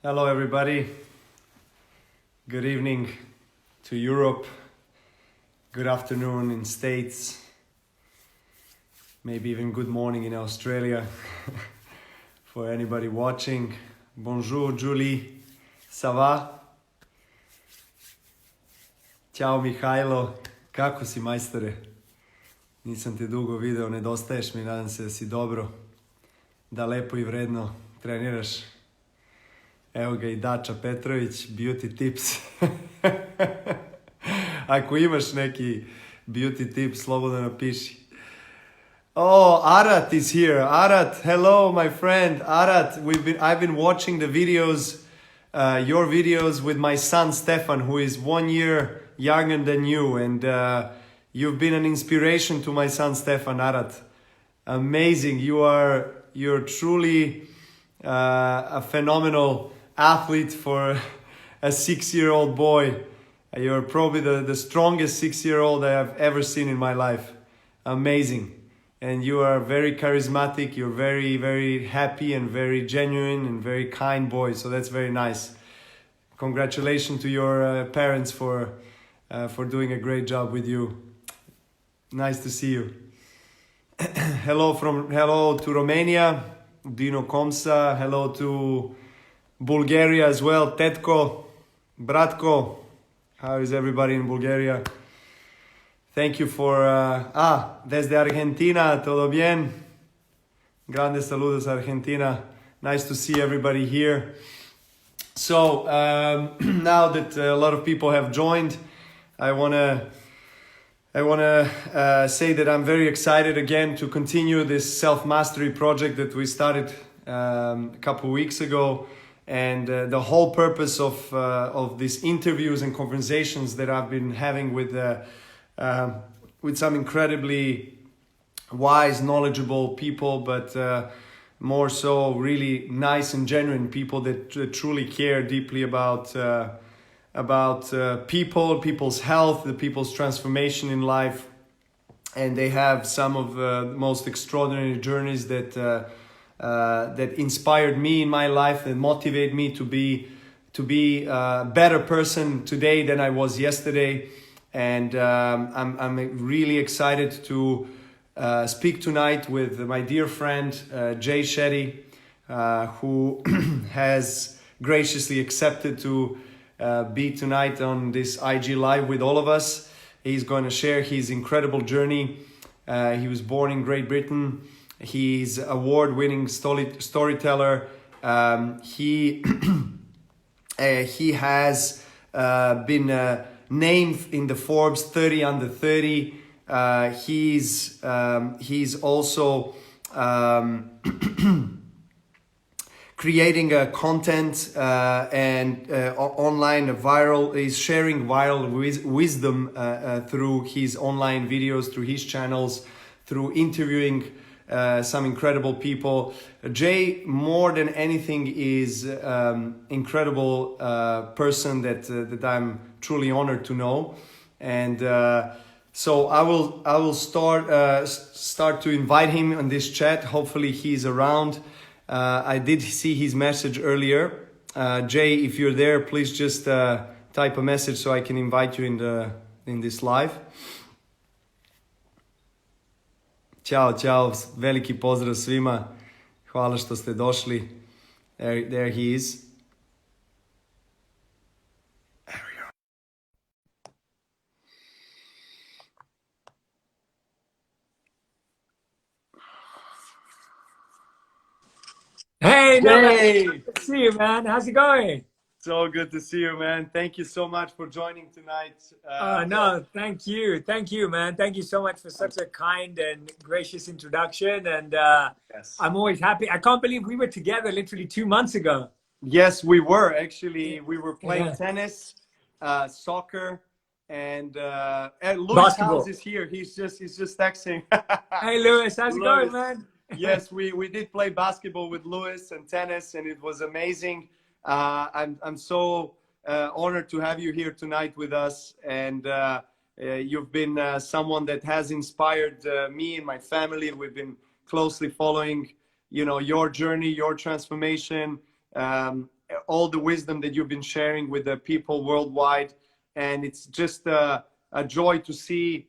Hello, everybody. Good evening to Europe. Good afternoon in States. Maybe even good morning in Australia. For anybody watching. Bonjour, Julie. Ça va? Ćao, Mihajlo. Kako si, majstore? Nisam te dugo video, nedostaješ mi, nadam se da si dobro. Da lepo i vredno treniraš. Evo ga i Dača Petrović, beauty tips. Ako imaš neki beauty tip, slobodno napiši. Oh, Arat is here. Arat, hello, my friend. Arat, I've been watching the videos, your videos with my son Stefan, who is 1 year younger than you, and you've been an inspiration to my son Stefan. Arat, amazing. You're truly a phenomenal athlete for a 6-year-old boy. You're probably the strongest 6-year-old I have ever seen in my life. Amazing. And you are very charismatic. You're very, very happy and very genuine and very kind boy. So that's very nice. Congratulations to your parents for doing a great job with you. Nice to see you. Hello to Romania, Dino Komsa. Hello to Bulgaria as well, Tetko, Bratko. How is everybody in Bulgaria? Thank you for... desde Argentina, todo bien? Grandes saludos, Argentina. Nice to see everybody here. So, now that a lot of people have joined, I wanna say that I'm very excited again to continue this self-mastery project that we started a couple of weeks ago. And the whole purpose of these interviews and conversations that I've been having with some incredibly wise, knowledgeable people, but more so really nice and genuine people that truly care deeply about people's health, the people's transformation in life, and they have some of the most extraordinary journeys that inspired me in my life and motivate me to be a better person today than I was yesterday. And I'm really excited to speak tonight with my dear friend Jay Shetty, who has graciously accepted to be tonight on this IG Live with all of us. He's going to share his incredible journey. He was born in Great Britain. He's award-winning storyteller. He has been named in the Forbes 30 under 30. He's also creating content and online viral. He's sharing viral wisdom through his online videos, through his channels, through interviewing some incredible people. Jay, more than anything, is incredible person that I'm truly honored to know, and so I will start to invite him on this chat. Hopefully he's around. I did see his message earlier. Jay, if you're there, please just type a message so I can invite you in this live. Ćao, veliki pozdrav svima. Hvala što ste došli. There he is. There we go. Hey, Novak. Hey! Good to see you, man. How's it going? So good to see you, man. Thank you so much for joining tonight. No, thank you. Thank you, man. Thank you so much for such a kind and gracious introduction. And Yes. I'm always happy. I can't believe we were together literally 2 months ago. Yes, we were. Actually, we were playing Yeah. tennis, soccer, and Louis Basketball. House is here. He's just texting. Hey, Lewis. How's it Lewis. going, man? Yes, we did play basketball with Lewis and tennis, and it was amazing. I'm so honored to have you here tonight with us, and you've been someone that has inspired me and my family. We've been closely following, your journey, your transformation, all the wisdom that you've been sharing with the people worldwide. And it's just a joy to see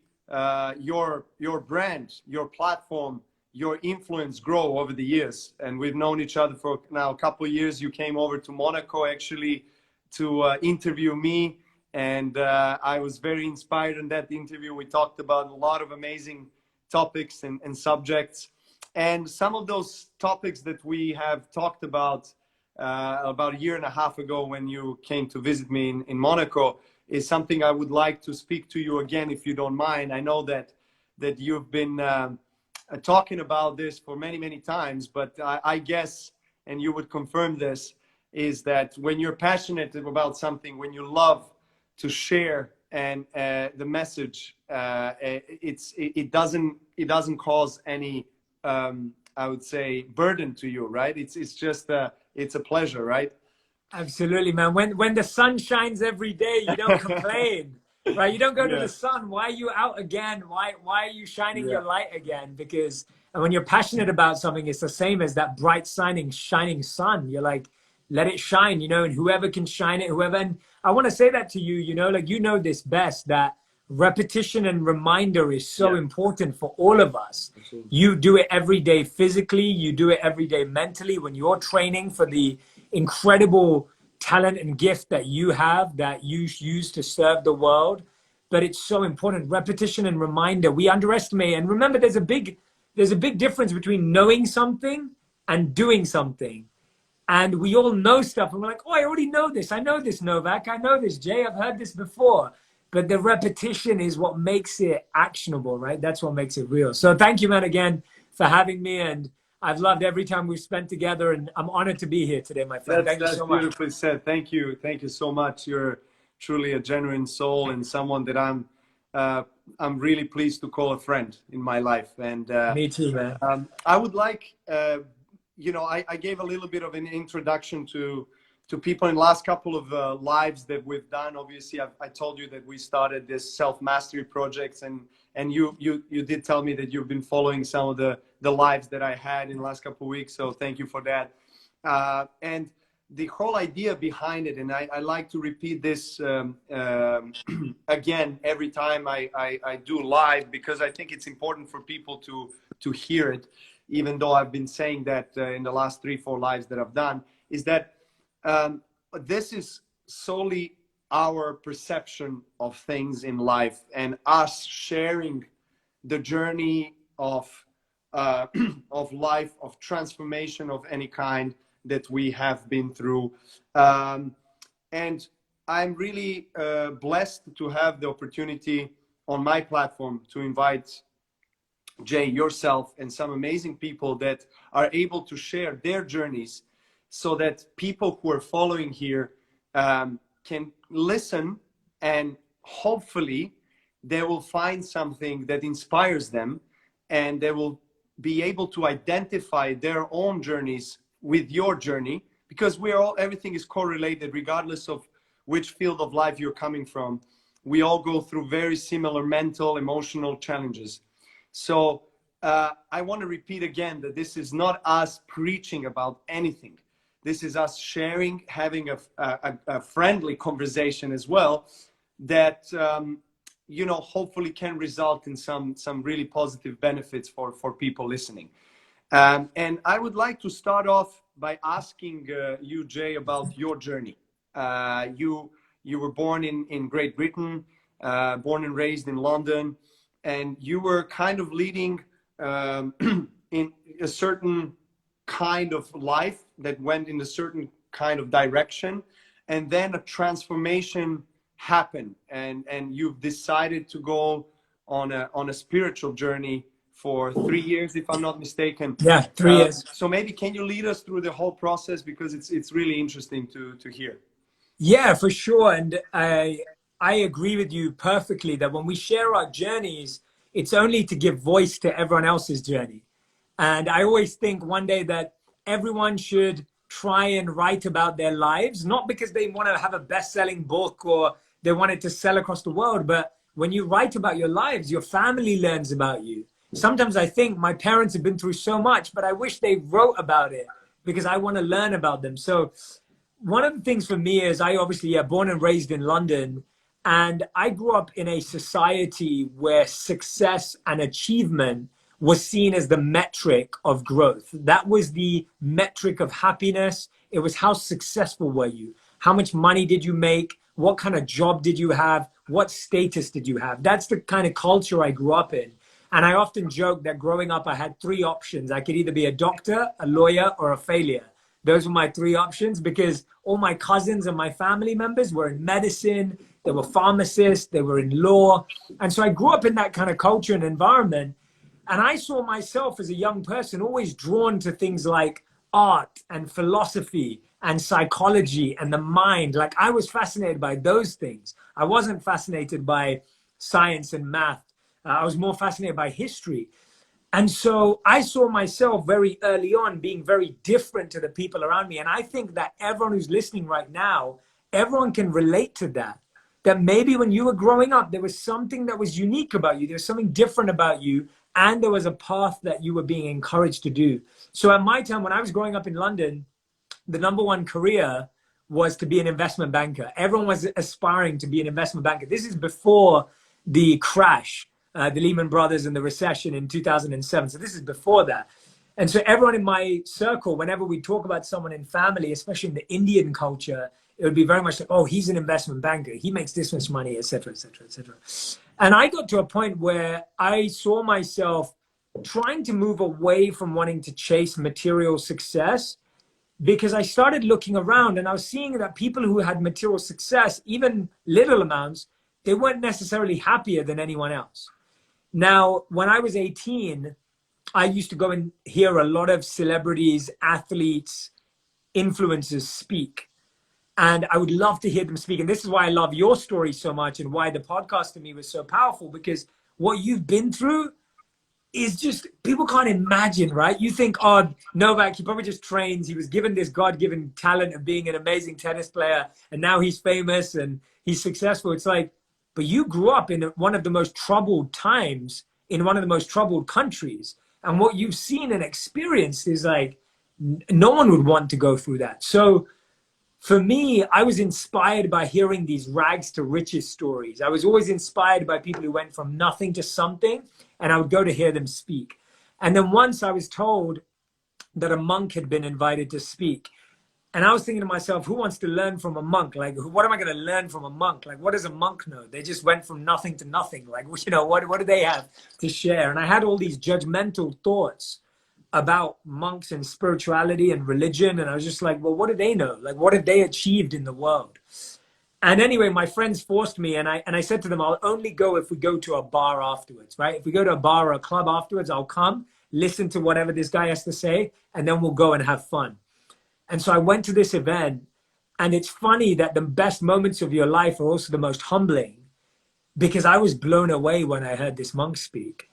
your brand, your platform, your influence grow over the years. And we've known each other for now a couple of years. You came over to Monaco actually to interview me, and I was very inspired in that interview. We talked about a lot of amazing topics and subjects, and some of those topics that we have talked about a year and a half ago when you came to visit me in Monaco is something I would like to speak to you again, if you don't mind. I know that you've been talking about this for many times, but I guess, and you would confirm this, is that when you're passionate about something, when you love to share and the message, it doesn't cause any I would say burden to you, right? It's just it's a pleasure, right? Absolutely, man. When the sun shines every day, you don't complain, right? You don't go to the sun. Why are you out again? Why are you shining your light again? Because when you're passionate about something, it's the same as that bright shining sun. You're like, let it shine, you know, and whoever can shine it, whoever. And I want to say that to you, you know, like, you know this best, that repetition and reminder is so important for all of us. Absolutely. You do it every day physically, you do it every day mentally when you're training for the incredible talent and gift that you have, that you use to serve the world. But it's so important. Repetition and reminder, we underestimate. And remember, there's a big difference between knowing something and doing something. And we all know stuff and we're like, oh, I already know this. I know this, Novak. I know this, Jay. I've heard this before. But the repetition is what makes it actionable, right? That's what makes it real. So thank you, man, again, for having me. And I've loved every time we've spent together. And I'm honored to be here today, my friend. Thank you so much. That's beautifully said. Thank you. Thank you so much. You're truly a genuine soul and someone that I'm really pleased to call a friend in my life. And me too, man. I would like, you know, I gave a little bit of an introduction to people in the last couple of lives that we've done. Obviously, I told you that we started this self-mastery projects, and you did tell me that you've been following some of the lives that I had in the last couple of weeks. So thank you for that. And the whole idea behind it, and I like to repeat this again every time I do live, because I think it's important for people to hear it, even though I've been saying that in the last 3-4 lives that I've done, is that this is solely our perception of things in life and us sharing the journey of life, of transformation of any kind that we have been through. And I'm really blessed to have the opportunity on my platform to invite Jay, yourself, and some amazing people that are able to share their journeys, so that people who are following here can listen, and hopefully they will find something that inspires them, and they will be able to identify their own journeys with your journey, because everything is correlated regardless of which field of life you're coming from. We all go through very similar mental, emotional challenges. So I want to repeat again that this is not us preaching about anything. This is us sharing, having a friendly conversation as well, that you know, hopefully can result in some really positive benefits for people listening. And I would like to start off by asking you, Jay, about your journey. You were born in Great Britain, born and raised in London, and you were kind of leading in a certain kind of life that went in a certain kind of direction, and then a transformation happened, and you've decided to go on a spiritual journey for 3 years, if I'm not mistaken. Yeah, 3 years. So maybe can you lead us through the whole process, because it's really interesting to hear. Yeah, for sure. And I agree with you perfectly that when we share our journeys, it's only to give voice to everyone else's journey. And I always think one day that everyone should try and write about their lives, not because they want to have a best-selling book or they want it to sell across the world, but when you write about your lives, your family learns about you. Sometimes I think my parents have been through so much, but I wish they wrote about it because I want to learn about them. So one of the things for me is I obviously, yeah, born and raised in London, and I grew up in a society where success and achievement was seen as the metric of growth. That was the metric of happiness. It was how successful were you? How much money did you make? What kind of job did you have? What status did you have? That's the kind of culture I grew up in. And I often joke that growing up, I had three options. I could either be a doctor, a lawyer, or a failure. Those were my three options because all my cousins and my family members were in medicine, they were pharmacists, they were in law. And so I grew up in that kind of culture and environment. And I saw myself as a young person always drawn to things like art and philosophy and psychology and the mind. Like I was fascinated by those things. I wasn't fascinated by science and math. I was more fascinated by history. And so I saw myself very early on being very different to the people around me. And I think that everyone who's listening right now, everyone can relate to that. That maybe when you were growing up, there was something that was unique about you. There was something different about you. And there was a path that you were being encouraged to do. So at my time, when I was growing up in London, the number one career was to be an investment banker. Everyone was aspiring to be an investment banker. This is before the crash. The Lehman Brothers and the recession in 2007. So this is before that. And so everyone in my circle, whenever we talk about someone in family, especially in the Indian culture, it would be very much like, oh, he's an investment banker. He makes this much money, et cetera, et cetera, et cetera. And I got to a point where I saw myself trying to move away from wanting to chase material success because I started looking around and I was seeing that people who had material success, even little amounts, they weren't necessarily happier than anyone else. Now, when I was 18, I used to go and hear a lot of celebrities, athletes, influencers speak. And I would love to hear them speak. And this is why I love your story so much and why the podcast to me was so powerful, because what you've been through is just, people can't imagine, right? You think, oh, Novak, he probably just trains. He was given this God-given talent of being an amazing tennis player. And now he's famous and he's successful. It's like, but you grew up in one of the most troubled times in one of the most troubled countries. And what you've seen and experienced is like, no one would want to go through that. So for me, I was inspired by hearing these rags to riches stories. I was always inspired by people who went from nothing to something, and I would go to hear them speak. And then once I was told that a monk had been invited to speak. And I was thinking to myself, who wants to learn from a monk? Like, what am I going to learn from a monk? Like, what does a monk know? They just went from nothing to nothing. Like, you know, what do they have to share? And I had all these judgmental thoughts about monks and spirituality and religion. And I was just like, well, what do they know? Like, what have they achieved in the world? And anyway, my friends forced me. And I said to them, I'll only go if we go to a bar afterwards, right? If we go to a bar or a club afterwards, I'll come, listen to whatever this guy has to say, and then we'll go and have fun. And so I went to this event, and it's funny that the best moments of your life are also the most humbling, because I was blown away when I heard this monk speak.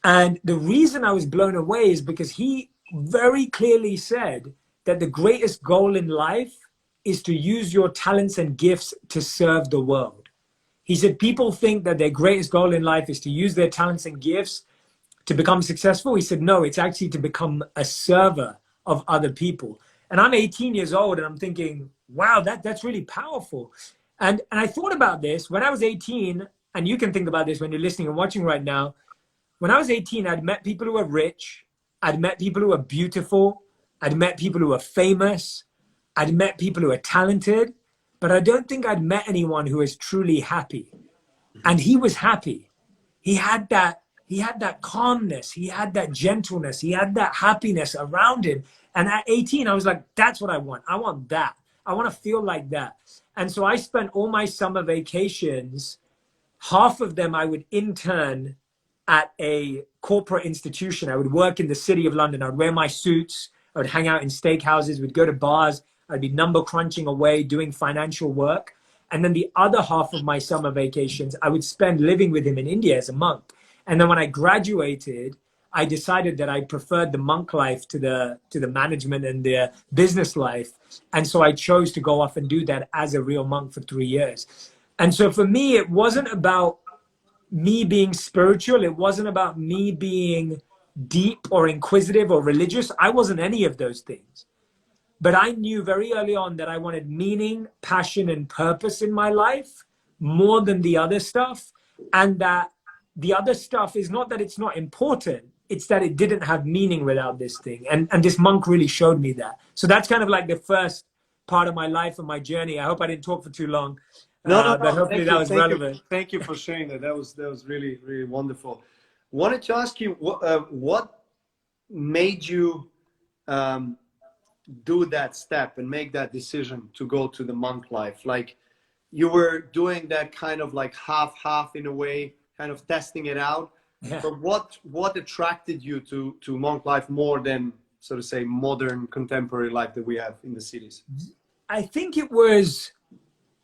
And the reason I was blown away is because he very clearly said that the greatest goal in life is to use your talents and gifts to serve the world. He said people think that their greatest goal in life is to use their talents and gifts to become successful. He said, no, it's actually to become a server of other people. And I'm 18 years old and I'm thinking, wow, that's really powerful. And I thought about this when I was 18, and you can think about this when you're listening and watching right now. When I was 18, I'd met people who were rich. I'd met people who were beautiful. I'd met people who were famous. I'd met people who were talented, but I don't think I'd met anyone who was truly happy. And he was happy. He had that calmness. He had that gentleness. He had that happiness around him. And at 18, I was like, that's what I want. I want that. I want to feel like that. And so I spent all my summer vacations, half of them I would intern at a corporate institution. I would work in the city of London. I would wear my suits. I would hang out in steakhouses. We'd go to bars. I'd be number crunching away, doing financial work. And then the other half of my summer vacations, I would spend living with him in India as a monk. And then when I graduated, I decided that I preferred the monk life to the management and the business life. And so I chose to go off and do that as a real monk for 3 years. And so for me, it wasn't about me being spiritual. It wasn't about me being deep or inquisitive or religious. I wasn't any of those things. But I knew very early on that I wanted meaning, passion, and purpose in my life more than the other stuff. And that the other stuff is not that it's not important, it's that it didn't have meaning without this thing. And this monk really showed me that. So that's kind of like the first part of my life and my journey. I hope I didn't talk for too long. No. But hopefully that was relevant. Thank you for sharing that. That was really, really wonderful. Wanted to ask you what made you do that step and make that decision to go to the monk life? Like, you were doing that kind of like half in a way, kind of testing it out. Yeah. But what attracted you to monk life more than, so to say, modern contemporary life that we have in the cities? I think it was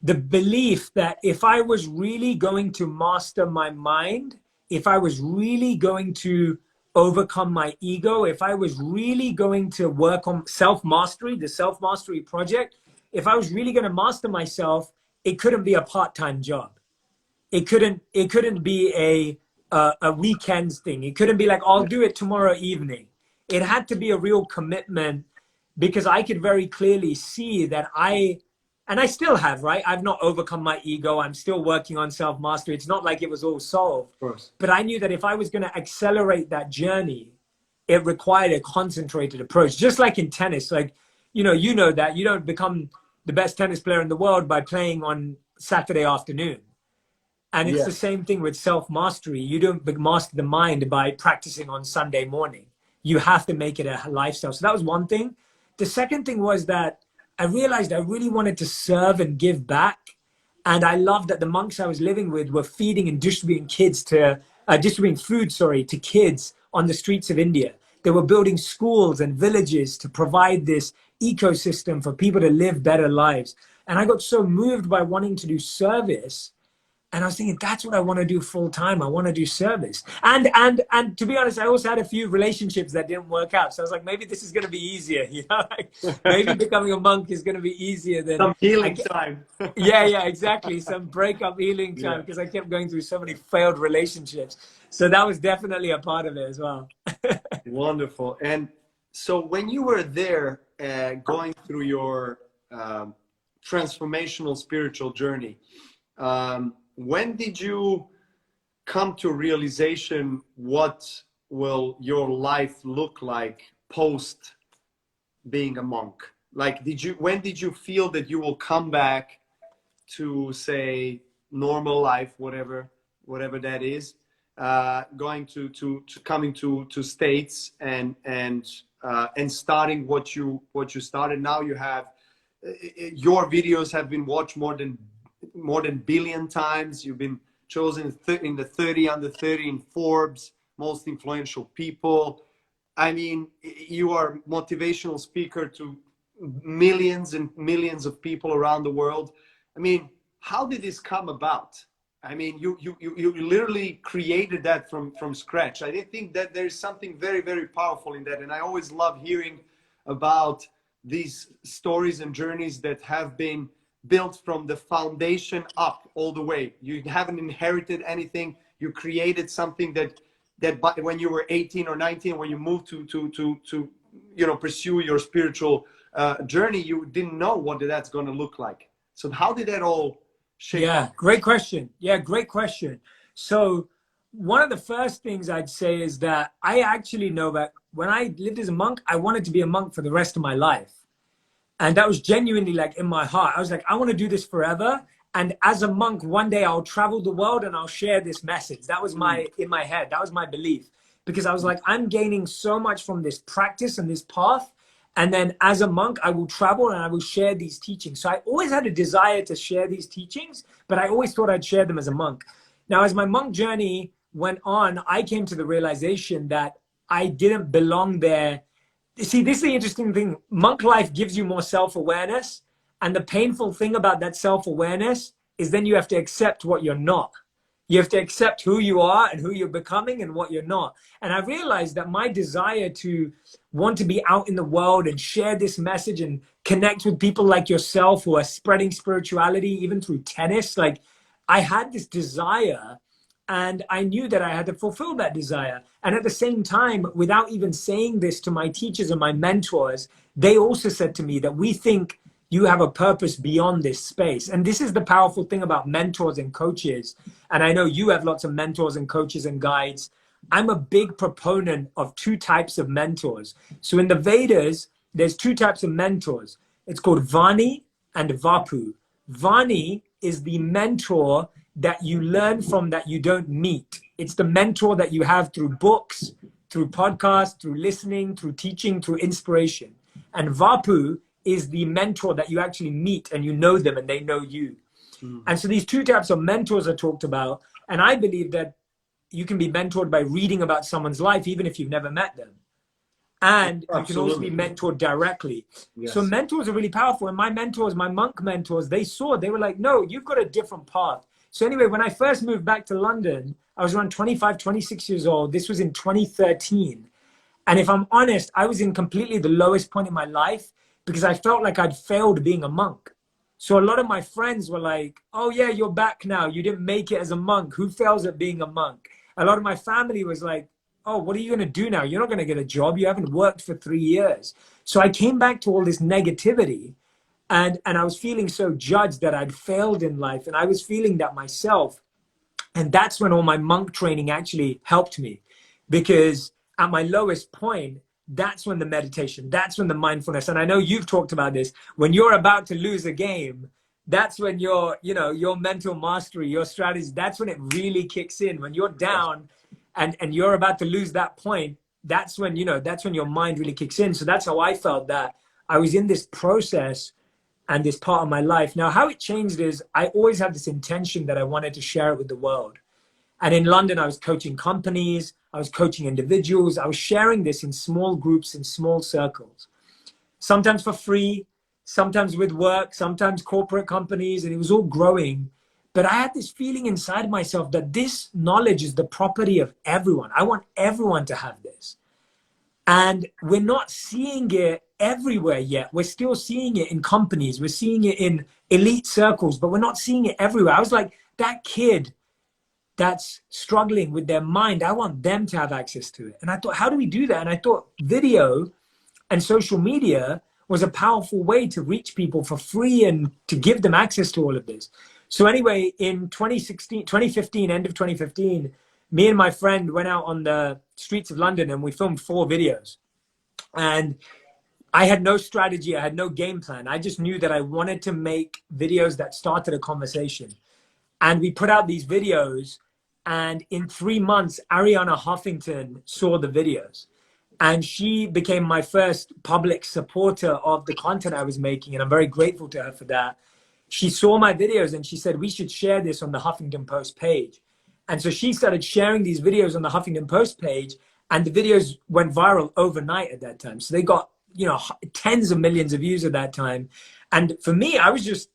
the belief that if I was really going to master my mind, if I was really going to overcome my ego, if I was really going to work on self-mastery, the self-mastery project, if I was really going to master myself, it couldn't be a part-time job. It couldn't be a weekends thing. It couldn't be like, I'll do it tomorrow evening. It had to be a real commitment, because I could very clearly see that and I still have, right? I've not overcome my ego. I'm still working on self-mastery. It's not like it was all solved. Of course. But I knew that if I was going to accelerate that journey, it required a concentrated approach. Just like in tennis, like, you know that you don't become the best tennis player in the world by playing on Saturday afternoon. And it's the same thing with self-mastery. You don't master the mind by practicing on Sunday morning. You have to make it a lifestyle. So that was one thing. The second thing was that I realized I really wanted to serve and give back. And I loved that the monks I was living with were feeding and distributing food to kids on the streets of India. They were building schools and villages to provide this ecosystem for people to live better lives. And I got so moved by wanting to do service. And I was thinking, that's what I want to do full time. I want to do service. And to be honest, I also had a few relationships that didn't work out. So I was like, maybe this is going to be easier. Like, maybe becoming a monk is going to be easier than some healing time. Yeah, exactly. Some breakup healing time, because I kept going through so many failed relationships. So that was definitely a part of it as well. Wonderful. And so when you were there, going through your transformational spiritual journey, when did you come to realization what will your life look like post being a monk? Like, when did you feel that you will come back to, say, normal life, whatever that is, going to coming to States and starting what you started? Now you have your videos have been watched more than billion times. You've been chosen in the 30 under 30 in Forbes most influential people. I mean, you are a motivational speaker to millions and millions of people around the world. I mean, how did this come about? I mean, you literally created that from scratch. I think that there's something very, very powerful in that. And I always love hearing about these stories and journeys that have been built from the foundation up all the way. You haven't inherited anything. You created something that when you were 18 or 19, when you moved to pursue your spiritual journey, you didn't know what that's going to look like. So how did that all shape up? Great question. Great question. So one of the first things I'd say is that I actually know that when I lived as a monk, I wanted to be a monk for the rest of my life. And that was genuinely like in my heart. I was like, I want to do this forever. And as a monk, one day I'll travel the world and I'll share this message. That was in my head. That was my belief. Because I was like, I'm gaining so much from this practice and this path. And then as a monk, I will travel and I will share these teachings. So I always had a desire to share these teachings, but I always thought I'd share them as a monk. Now, as my monk journey went on, I came to the realization that I didn't belong there. See, this is the interesting thing. Monk life gives you more self-awareness. And the painful thing about that self-awareness is then you have to accept what you're not. You have to accept who you are and who you're becoming and what you're not. And I realized that my desire to want to be out in the world and share this message and connect with people like yourself who are spreading spirituality, even through tennis, like I had this desire. And I knew that I had to fulfill that desire. And at the same time, without even saying this to my teachers and my mentors, they also said to me that we think you have a purpose beyond this space. And this is the powerful thing about mentors and coaches. And I know you have lots of mentors and coaches and guides. I'm a big proponent of two types of mentors. So in the Vedas, there's two types of mentors. It's called Vani and Vapu. Vani is the mentor that you learn from that you don't meet. It's the mentor that you have through books, through podcasts, through listening, through teaching, through inspiration. And Vapu is the mentor that you actually meet and you know them and they know you. And so these two types of mentors are talked about. And I believe that you can be mentored by reading about someone's life, even if you've never met them. And you can also be mentored directly. Yes. So mentors are really powerful. And my mentors, my monk mentors, they were like, no, you've got a different path. So anyway, when I first moved back to London, I was around 25, 26 years old. This was in 2013. And if I'm honest, I was in completely the lowest point in my life because I felt like I'd failed being a monk. So a lot of my friends were like, oh yeah, you're back now. You didn't make it as a monk. Who fails at being a monk? A lot of my family was like, oh, what are you going to do now? You're not going to get a job. You haven't worked for 3 years. So I came back to all this negativity. And I was feeling so judged that I'd failed in life. And I was feeling that myself. And that's when all my monk training actually helped me. Because at my lowest point, that's when the meditation, that's when the mindfulness, and I know you've talked about this, when you're about to lose a game, that's when your mental mastery, your strategy, that's when it really kicks in. When you're down and you're about to lose that point, that's when your mind really kicks in. So that's how I felt that I was in this process and this part of my life. Now, how it changed is I always had this intention that I wanted to share it with the world. And in London, I was coaching companies, I was coaching individuals, I was sharing this in small groups, in small circles, sometimes for free, sometimes with work, sometimes corporate companies, and it was all growing. But I had this feeling inside myself that this knowledge is the property of everyone. I want everyone to have this. And we're not seeing it everywhere yet. We're still seeing it in companies. We're seeing it in elite circles, but we're not seeing it everywhere. I was like, that kid that's struggling with their mind, I want them to have access to it. And I thought, how do we do that? And I thought video and social media was a powerful way to reach people for free and to give them access to all of this. So anyway, in 2015, end of 2015, me and my friend went out on the streets of London and we filmed 4 videos. And I had no strategy. I had no game plan. I just knew that I wanted to make videos that started a conversation. And we put out these videos. And in 3 months, Ariana Huffington saw the videos. And she became my first public supporter of the content I was making. And I'm very grateful to her for that. She saw my videos and she said, we should share this on the Huffington Post page. And so she started sharing these videos on the Huffington Post page, and the videos went viral overnight at that time. So they got, tens of millions of views at that time. And for me, I was just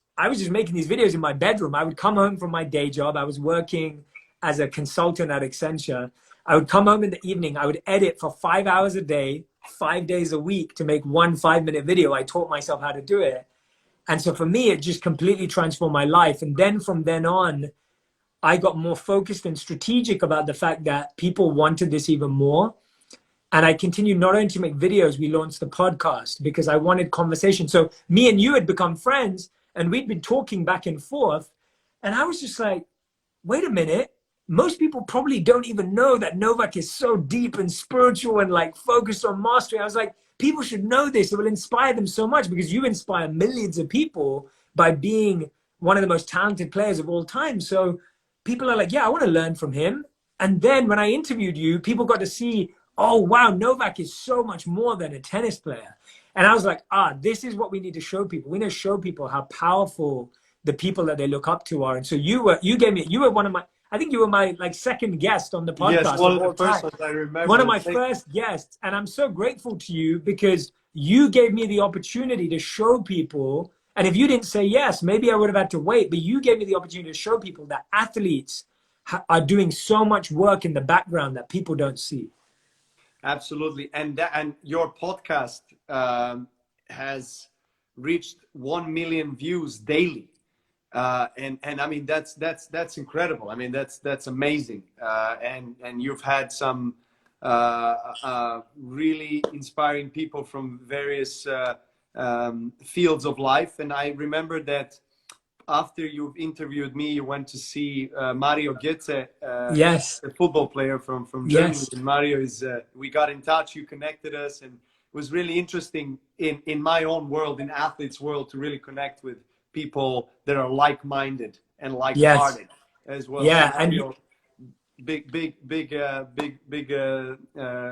making these videos in my bedroom. I would come home from my day job. I was working as a consultant at Accenture. I would come home in the evening. I would edit for 5 hours a day, 5 days a week to make 1 5-minute video. I taught myself how to do it. And so for me, it just completely transformed my life. And then from then on, I got more focused and strategic about the fact that people wanted this even more. And I continued not only to make videos, we launched the podcast because I wanted conversation. So me and you had become friends and we'd been talking back and forth. And I was just like, wait a minute. Most people probably don't even know that Novak is so deep and spiritual and like focused on mastery. I was like, people should know this. It will inspire them so much because you inspire millions of people by being one of the most talented players of all time. So people are like, yeah, I want to learn from him. And then when I interviewed you, people got to see, oh, wow, Novak is so much more than a tennis player. And I was like, this is what we need to show people. We need to show people how powerful the people that they look up to are. And so you were one of my, I think you were my second guest on the podcast. Yes, one of the first ones I remember. One of my first guests. And I'm so grateful to you because you gave me the opportunity to show people. And if you didn't say yes, maybe I would have had to wait. But you gave me the opportunity to show people that athletes are doing so much work in the background that people don't see. Absolutely. And your podcast has reached 1 million views daily. And I mean, that's incredible. I mean, that's amazing. And you've had some really inspiring people from various fields of life. And I remember that after you've interviewed me, you went to see Mario Götze, Yes. a football player from Germany. Yes. And Mario is, we got in touch, you connected us, and it was really interesting in my own world, in athletes' world, to really connect with people that are like-minded and like-hearted as well. Yeah. So Mario, big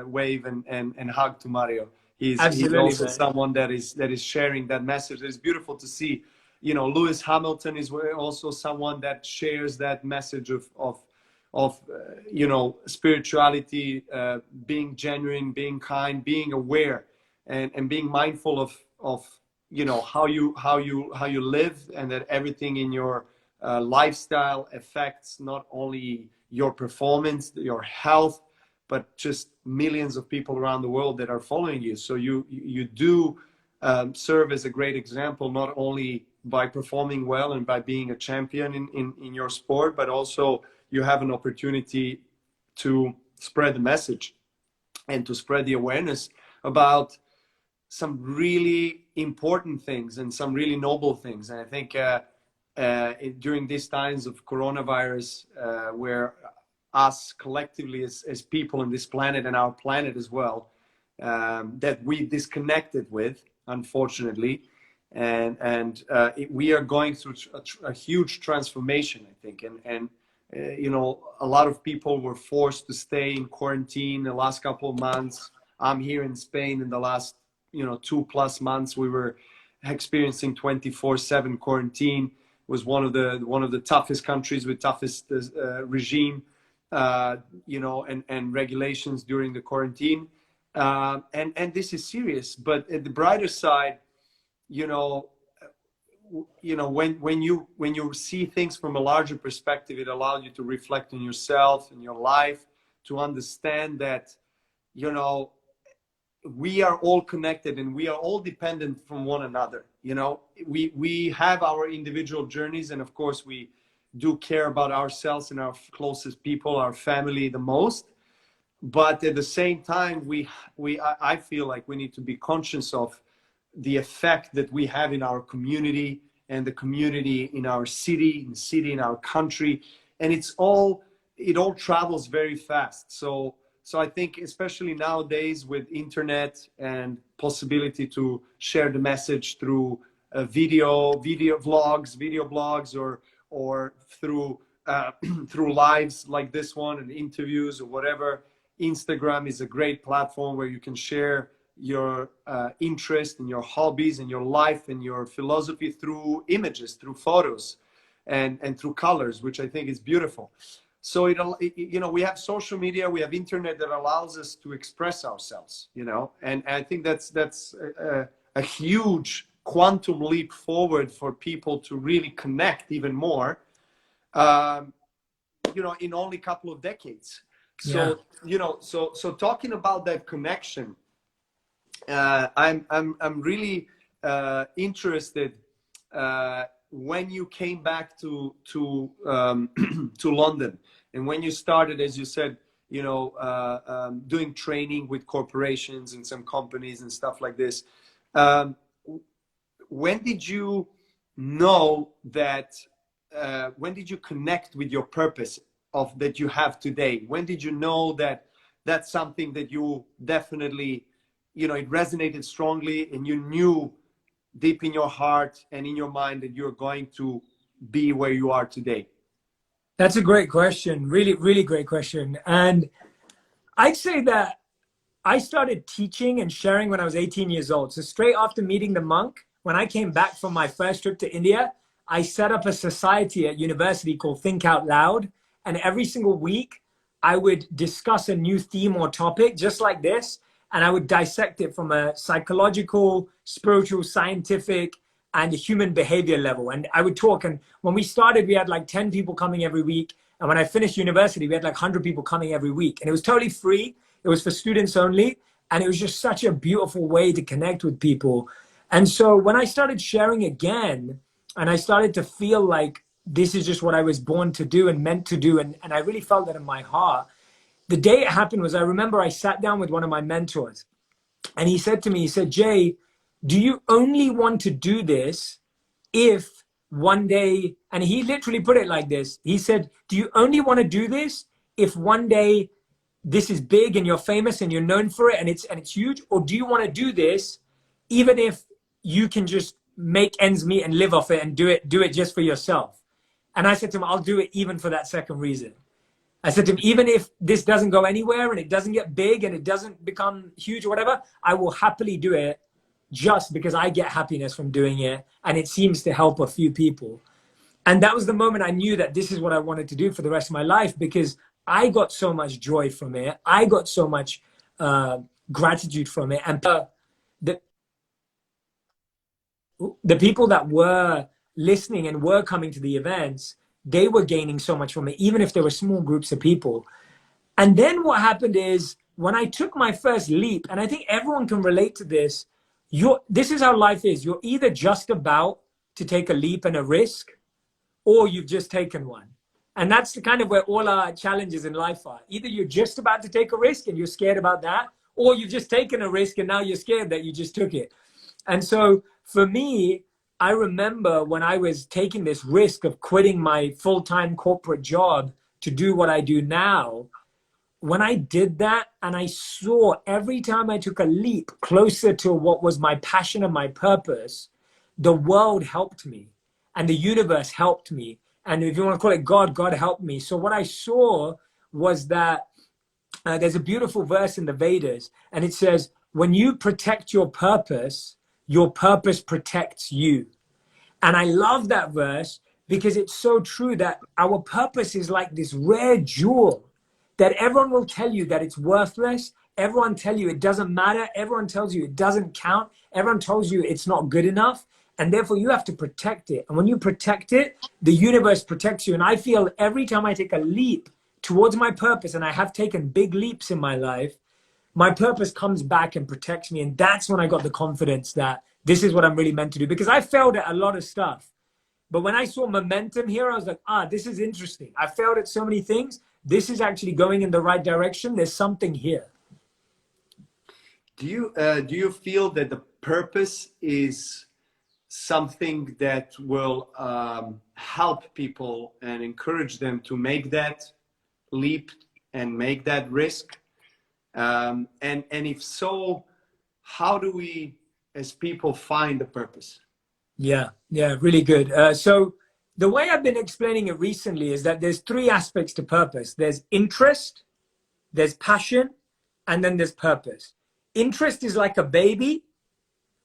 wave and hug to Mario. He's also someone that is sharing that message. It's beautiful to see. You know, Lewis Hamilton is also someone that shares that message of you know, spirituality, being genuine, being kind, being aware, and being mindful of you know, how you live, and that everything in your lifestyle affects not only your performance, your health, but just millions of people around the world that are following you. So you do serve as a great example, not only by performing well and by being a champion in your sport, but also you have an opportunity to spread the message and to spread the awareness about some really important things and some really noble things. And I think during these times of coronavirus, where us collectively as people on this planet, and our planet as well, that we disconnected with, unfortunately, and we are going through a huge transformation, I think, and you know, a lot of people were forced to stay in quarantine the last couple of months. I'm here in Spain. In the last 2+ months, we were experiencing 24/7 quarantine. It was one of the toughest countries with toughest regime, you know, and regulations during the quarantine, and this is serious. But at the brighter side, you know, when you see things from a larger perspective, it allows you to reflect on yourself and your life, to understand that, you know, we are all connected and we are all dependent from one another. You know, we have our individual journeys, and of course we do care about ourselves and our closest people, our family, the most. But at the same time, I feel like we need to be conscious of the effect that we have in our community, and the community in our city, in our country, and it all travels very fast. So I think, especially nowadays with internet and possibility to share the message through video blogs, or through through lives like this one, and interviews or whatever, Instagram is a great platform where you can share your interest and your hobbies and your life and your philosophy through images, through photos, and through colors, which I think is beautiful. So you know, we have social media, we have internet that allows us to express ourselves, you know, and I think that's a huge quantum leap forward for people to really connect even more, you know, in only a couple of decades. So you know, so talking about that connection, I'm really interested when you came back to to London, and when you started, as you said, you know, doing training with corporations and some companies and stuff like this. When did you know that? When did you connect with your purpose that you have today? When did you know that that's something that you definitely, you know, it resonated strongly, and you knew deep in your heart and in your mind that you're going to be where you are today? That's a great question. Really, really great question. And I'd say that I started teaching and sharing when I was 18 years old. So straight after meeting the monk, when I came back from my first trip to India, I set up a society at university called Think Out Loud. And every single week, I would discuss a new theme or topic just like this. And I would dissect it from a psychological, spiritual, scientific, and human behavior level. And I would talk. And when we started, we had like 10 people coming every week. And when I finished university, we had like 100 people coming every week. And it was totally free. It was for students only. And it was just such a beautiful way to connect with people. And so when I started sharing again, And I started to feel like this is just what I was born to do and meant to do. And I really felt that in my heart. The day it happened was, I remember I sat down with one of my mentors, and he said to me, he said, Jay, do you only want to do this if one day, and he literally put it like this, he said, do you only want to do this if one day this is big and you're famous and you're known for it and it's huge, or do you want to do this even if you can just make ends meet and live off it and do it just for yourself? And I said to him, I'll do it even for that second reason. I said to him, even if this doesn't go anywhere and it doesn't get big and it doesn't become huge or whatever, I will happily do it just because I get happiness from doing it and it seems to help a few people. And that was the moment I knew that this is what I wanted to do for the rest of my life, because I got so much joy from it. I got so much gratitude from it. And the people that were listening and were coming to the events, they were gaining so much from it, even if there were small groups of people. And then what happened is, when I took my first leap, and I think everyone can relate to this, this is how life is. You're either just about to take a leap and a risk, or you've just taken one. And that's the kind of where all our challenges in life are. Either you're just about to take a risk and you're scared about that, or you've just taken a risk and now you're scared that you just took it. And so for me, I remember when I was taking this risk of quitting my full-time corporate job to do what I do now, when I did that and I saw every time I took a leap closer to what was my passion and my purpose, the world helped me and the universe helped me. And if you want to call it God, God helped me. So what I saw was that there's a beautiful verse in the Vedas, and it says, when you protect your purpose protects you. And I love that verse because it's so true that our purpose is like this rare jewel that everyone will tell you that it's worthless. Everyone tell you it doesn't matter. Everyone tells you it doesn't count. Everyone tells you it's not good enough. And therefore you have to protect it. And when you protect it, the universe protects you. And I feel every time I take a leap towards my purpose, and I have taken big leaps in my life, my purpose comes back and protects me. And that's when I got the confidence that this is what I'm really meant to do, because I failed at a lot of stuff. But when I saw momentum here, I was like, this is interesting. I failed at so many things. This is actually going in the right direction. There's something here. Do you feel that the purpose is something that will help people and encourage them to make that leap and make that risk? And if so, how do we as people find the purpose? Yeah, really good. So the way I've been explaining it recently is that there's three aspects to purpose. There's interest, there's passion, and then there's purpose. Interest is like a baby.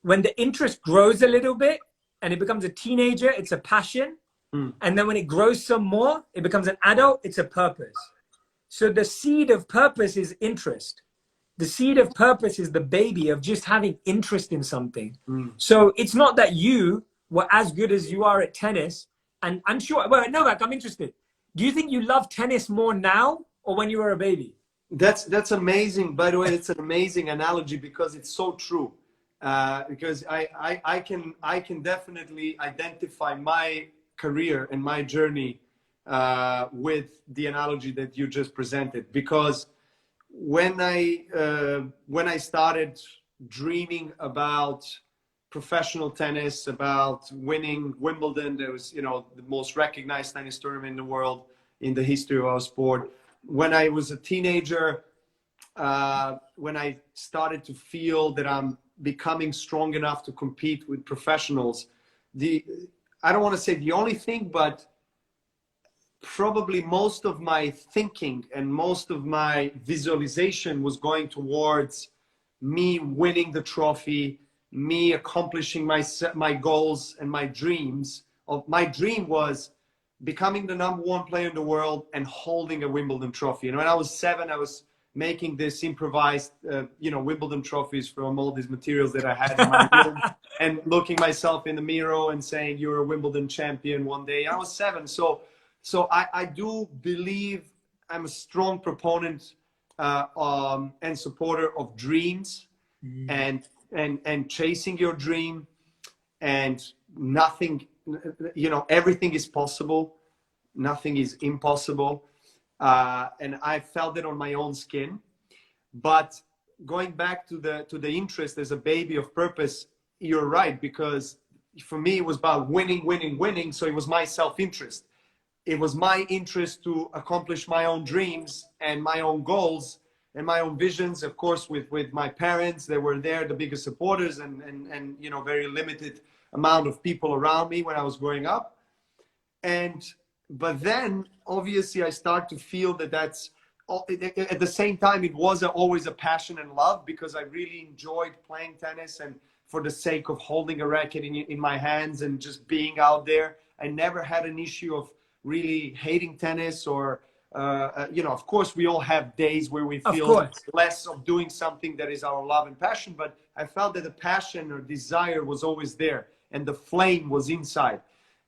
When the interest grows a little bit and it becomes a teenager, it's a passion. And then when it grows some more, it becomes an adult, it's a purpose. So the seed of purpose is interest. The seed of purpose is the baby of just having interest in something. So it's not that you were as good as you are at tennis. And I'm sure, well, Novak, I'm interested. Do you think you love tennis more now or when you were a baby? That's amazing. By the way, it's an amazing analogy because it's so true. Because I can definitely identify my career and my journey with the analogy that you just presented. Because when I started dreaming about professional tennis, about winning Wimbledon, there was, the most recognized tennis tournament in the world in the history of our sport. When I was a teenager, when I started to feel that I'm becoming strong enough to compete with professionals, I don't want to say the only thing, but probably most of my thinking and most of my visualization was going towards me winning the trophy, me accomplishing my goals and my dreams. My dream was becoming the #1 player in the world and holding a Wimbledon trophy. And when I was 7, I was making this improvised, Wimbledon trophies from all these materials that I had in my room and looking myself in the mirror and saying, you're a Wimbledon champion one day. I was 7. So I do believe I'm a strong proponent and supporter of dreams and chasing your dream, and nothing you know, everything is possible. Nothing is impossible. And I felt it on my own skin. But going back to the interest as a baby of purpose, you're right, because for me, it was about winning, winning, winning. So it was my self-interest. It was my interest to accomplish my own dreams and my own goals and my own visions, of course, with my parents. They were there, the biggest supporters, and you know, very limited amount of people around me when I was growing up. But then obviously I start to feel that that's at the same time, it was always a passion and love, because I really enjoyed playing tennis, and for the sake of holding a racket in my hands and just being out there. I never had an issue of really hating tennis, or you know, of course we all have days where we feel less of doing something that is our love and passion, but I felt that the passion or desire was always there, and the flame was inside.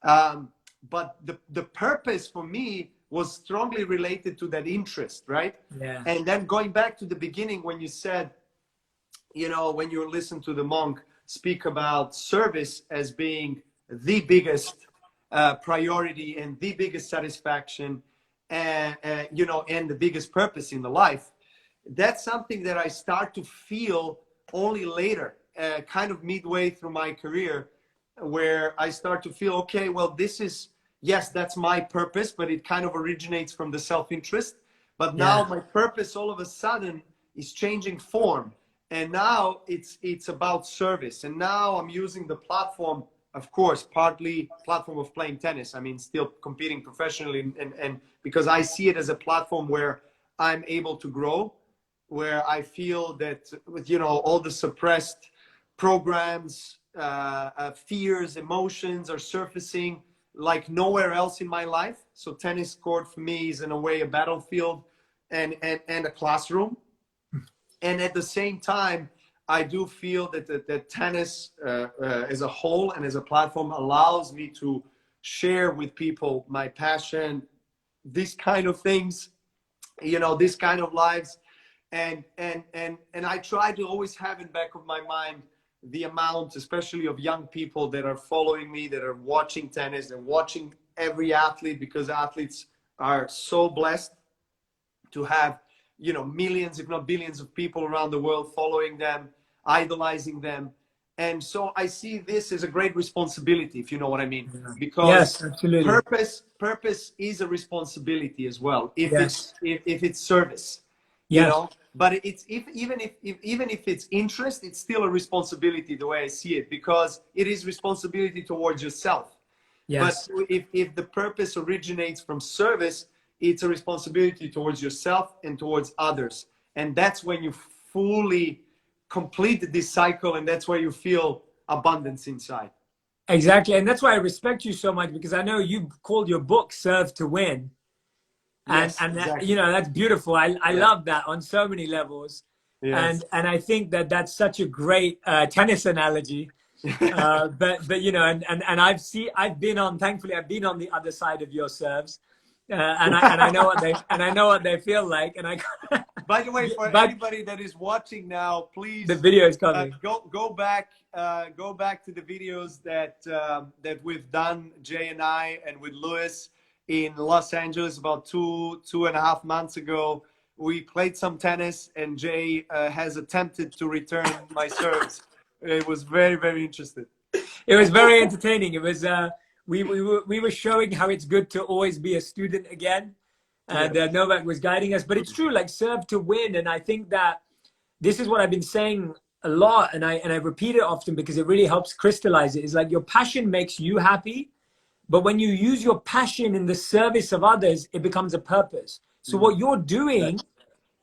But the purpose for me was strongly related to that interest, right? Yeah. And then going back to the beginning, when you said, you know, when you listen to the monk speak about service as being the biggest priority and the biggest satisfaction, and you know, and the biggest purpose in the life, that's something that I start to feel only later, kind of midway through my career, where I start to feel, okay, well, this is, yes, that's my purpose, but it kind of originates from the self-interest. But now my purpose all of a sudden is changing form. And now it's about service. And now I'm using the platform, of course, partly platform of playing tennis. I mean, still competing professionally, and because I see it as a platform where I'm able to grow, where I feel that, you know, all the suppressed programs, fears, emotions are surfacing like nowhere else in my life. So tennis court for me is in a way a battlefield and a classroom. And at the same time, I do feel that tennis as a whole and as a platform allows me to share with people my passion, these kind of things, you know, this kind of lives. And I try to always have in back of my mind the amount, especially of young people that are following me, that are watching tennis and watching every athlete, because athletes are so blessed to have, you know, millions, if not billions of people around the world following them, idolizing them. And so I see this as a great responsibility, if you know what I mean, because purpose is a responsibility as well. If it's service, you know. But it's even if it's interest, it's still a responsibility, the way I see it, because it is responsibility towards yourself. But if the purpose originates from service, it's a responsibility towards yourself and towards others. And that's when you fully complete this cycle, and that's where you feel abundance inside. Exactly. And that's why I respect you so much, because I know you called your book Serve to Win. And that, you know, that's beautiful. I love that on so many levels. And I think that that's such a great tennis analogy. But you know, and I've been on, thankfully I've been on the other side of your serves, and I know what they feel like. And I by the way, for anybody that is watching now, please, the video is coming. Go back to the videos that we've done, Jay and I, and with Lewis in Los Angeles about two and a half months ago. We played some tennis, and Jay has attempted to return my serves. It was very, very interesting. It was very entertaining. It was we were showing how it's good to always be a student again, and Novak was guiding us. But it's true, like serve to win. And I think that this is what I've been saying a lot, and I repeat it often because it really helps crystallize it. Is like your passion makes you happy, but when you use your passion in the service of others, it becomes a purpose. So what you're doing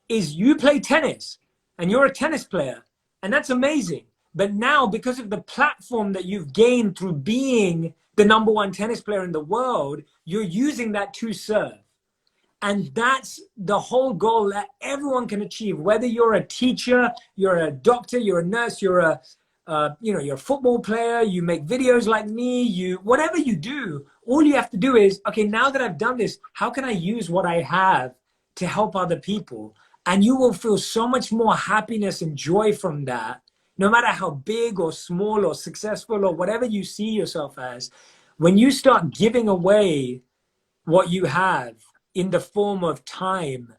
is you play tennis, and you're a tennis player, and that's amazing. But now, because of the platform that you've gained through being the #1 tennis player in the world, you're using that to serve. And that's the whole goal that everyone can achieve. Whether you're a teacher, you're a doctor, you're a nurse, you're a you're a football player, you make videos like me, whatever you do, all you have to do is, okay, now that I've done this, how can I use what I have to help other people? And you will feel so much more happiness and joy from that. No matter how big or small or successful or whatever you see yourself as, when you start giving away what you have in the form of time,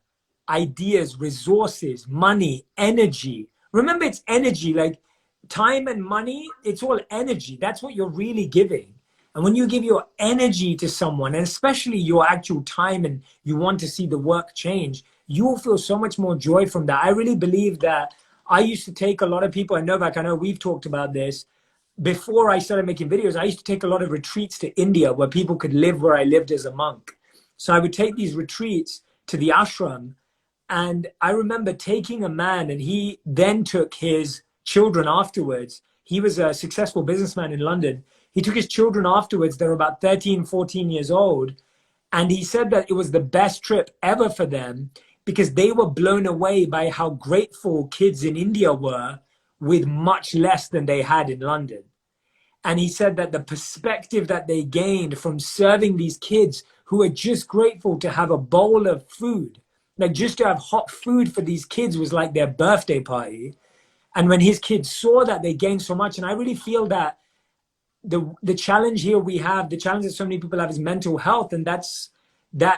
ideas, resources, money, energy. Remember, it's energy. Like time and money, it's all energy. That's what you're really giving. And when you give your energy to someone, and especially your actual time, and you want to see the work change, you will feel so much more joy from that. I really believe that. I used to take a lot of people, and Novak, I know we've talked about this. Before I started making videos, I used to take a lot of retreats to India where people could live where I lived as a monk. So I would take these retreats to the ashram. And I remember taking a man, and he then took his children afterwards. He was a successful businessman in London. He took his children afterwards. They were about 13, 14 years old. And he said that it was the best trip ever for them because they were blown away by how grateful kids in India were with much less than they had in London. And he said that the perspective that they gained from serving these kids who are just grateful to have a bowl of food, like just to have hot food for these kids was like their birthday party. And when his kids saw that, they gained so much. And I really feel that the challenge here we have, the challenge that so many people have is mental health. And that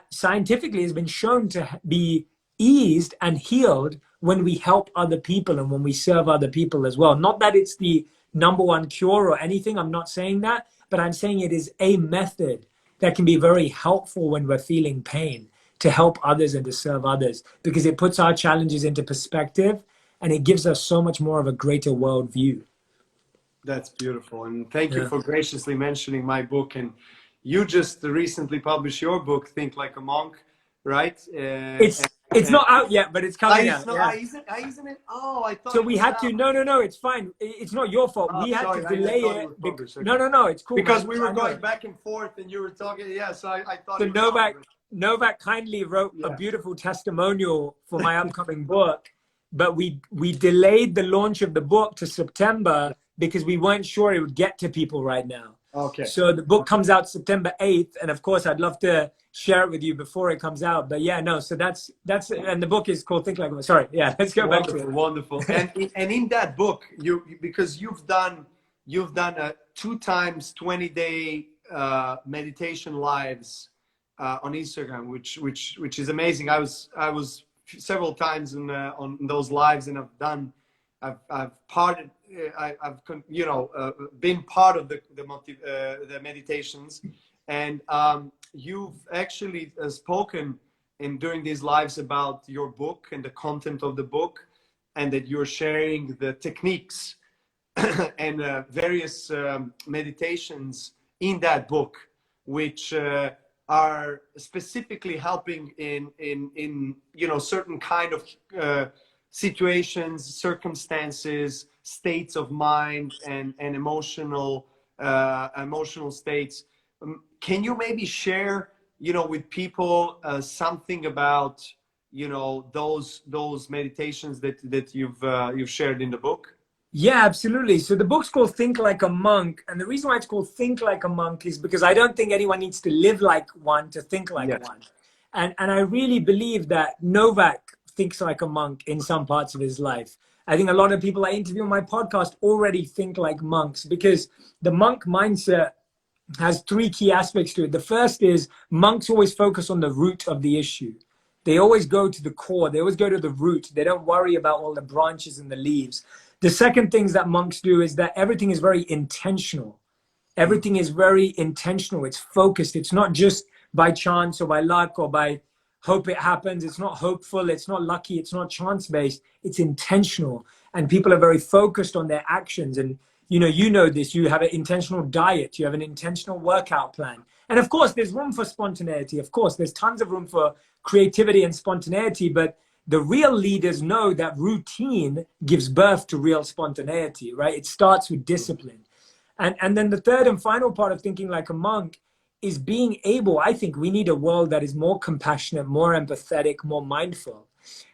scientifically has been shown to be eased and healed when we help other people and when we serve other people as well. Not that it's the number one cure or anything. I'm not saying that, but I'm saying it is a method that can be very helpful when we're feeling pain, to help others and to serve others, because it puts our challenges into perspective and it gives us so much more of a greater worldview. That's beautiful. And thank you for graciously mentioning my book. And you just recently published your book, Think Like a Monk, right? It's not out yet, but it's coming out. Isn't it? Oh, I thought. So we had to. No, it's fine. It's not your fault. We had to delay it. No, it's cool. Because we were going back and forth, and you were talking. Yeah, so I thought. So Novak kindly wrote a beautiful testimonial for my upcoming book, but we delayed the launch of the book to September because we weren't sure it would get to people right now. Okay. So the book comes out September 8th, and of course I'd love to share it with you before it comes out. But yeah, no. So that's and the book is called Think Like a Monk. Sorry, yeah. Let's go back to it. Wonderful. And in that book, because you've done 2 times 20-day meditation lives on Instagram, which is amazing. I was several times on those lives, and I've been part of the meditations, and you've actually spoken during these lives about your book and the content of the book, and that you're sharing the techniques and various meditations in that book, which are specifically helping in certain kind of situations, circumstances, states of mind, and emotional states. Can you maybe share, with people something about, those meditations that you've shared in the book? Yeah, absolutely. So the book's called Think Like a Monk. And the reason why it's called Think Like a Monk is because I don't think anyone needs to live like one to think like one. And I really believe that Novak thinks like a monk in some parts of his life. I think a lot of people I interview on my podcast already think like monks, because the monk mindset has 3 key aspects to it. The first is monks always focus on the root of the issue. They always go to the core. They always go to the root. They don't worry about all the branches and the leaves. The second things that monks do is that everything is very intentional. Everything is very intentional. It's focused. It's not just by chance or by luck or by hope it happens. It's not hopeful. It's not lucky. It's not chance-based. It's intentional. And people are very focused on their actions. And you know this. You have an intentional diet. You have an intentional workout plan. And of course, there's room for spontaneity. Of course, there's tons of room for creativity and spontaneity. But the real leaders know that routine gives birth to real spontaneity, right? It starts with discipline. And then the third and final part of thinking like a monk is being able, I think we need a world that is more compassionate, more empathetic, more mindful.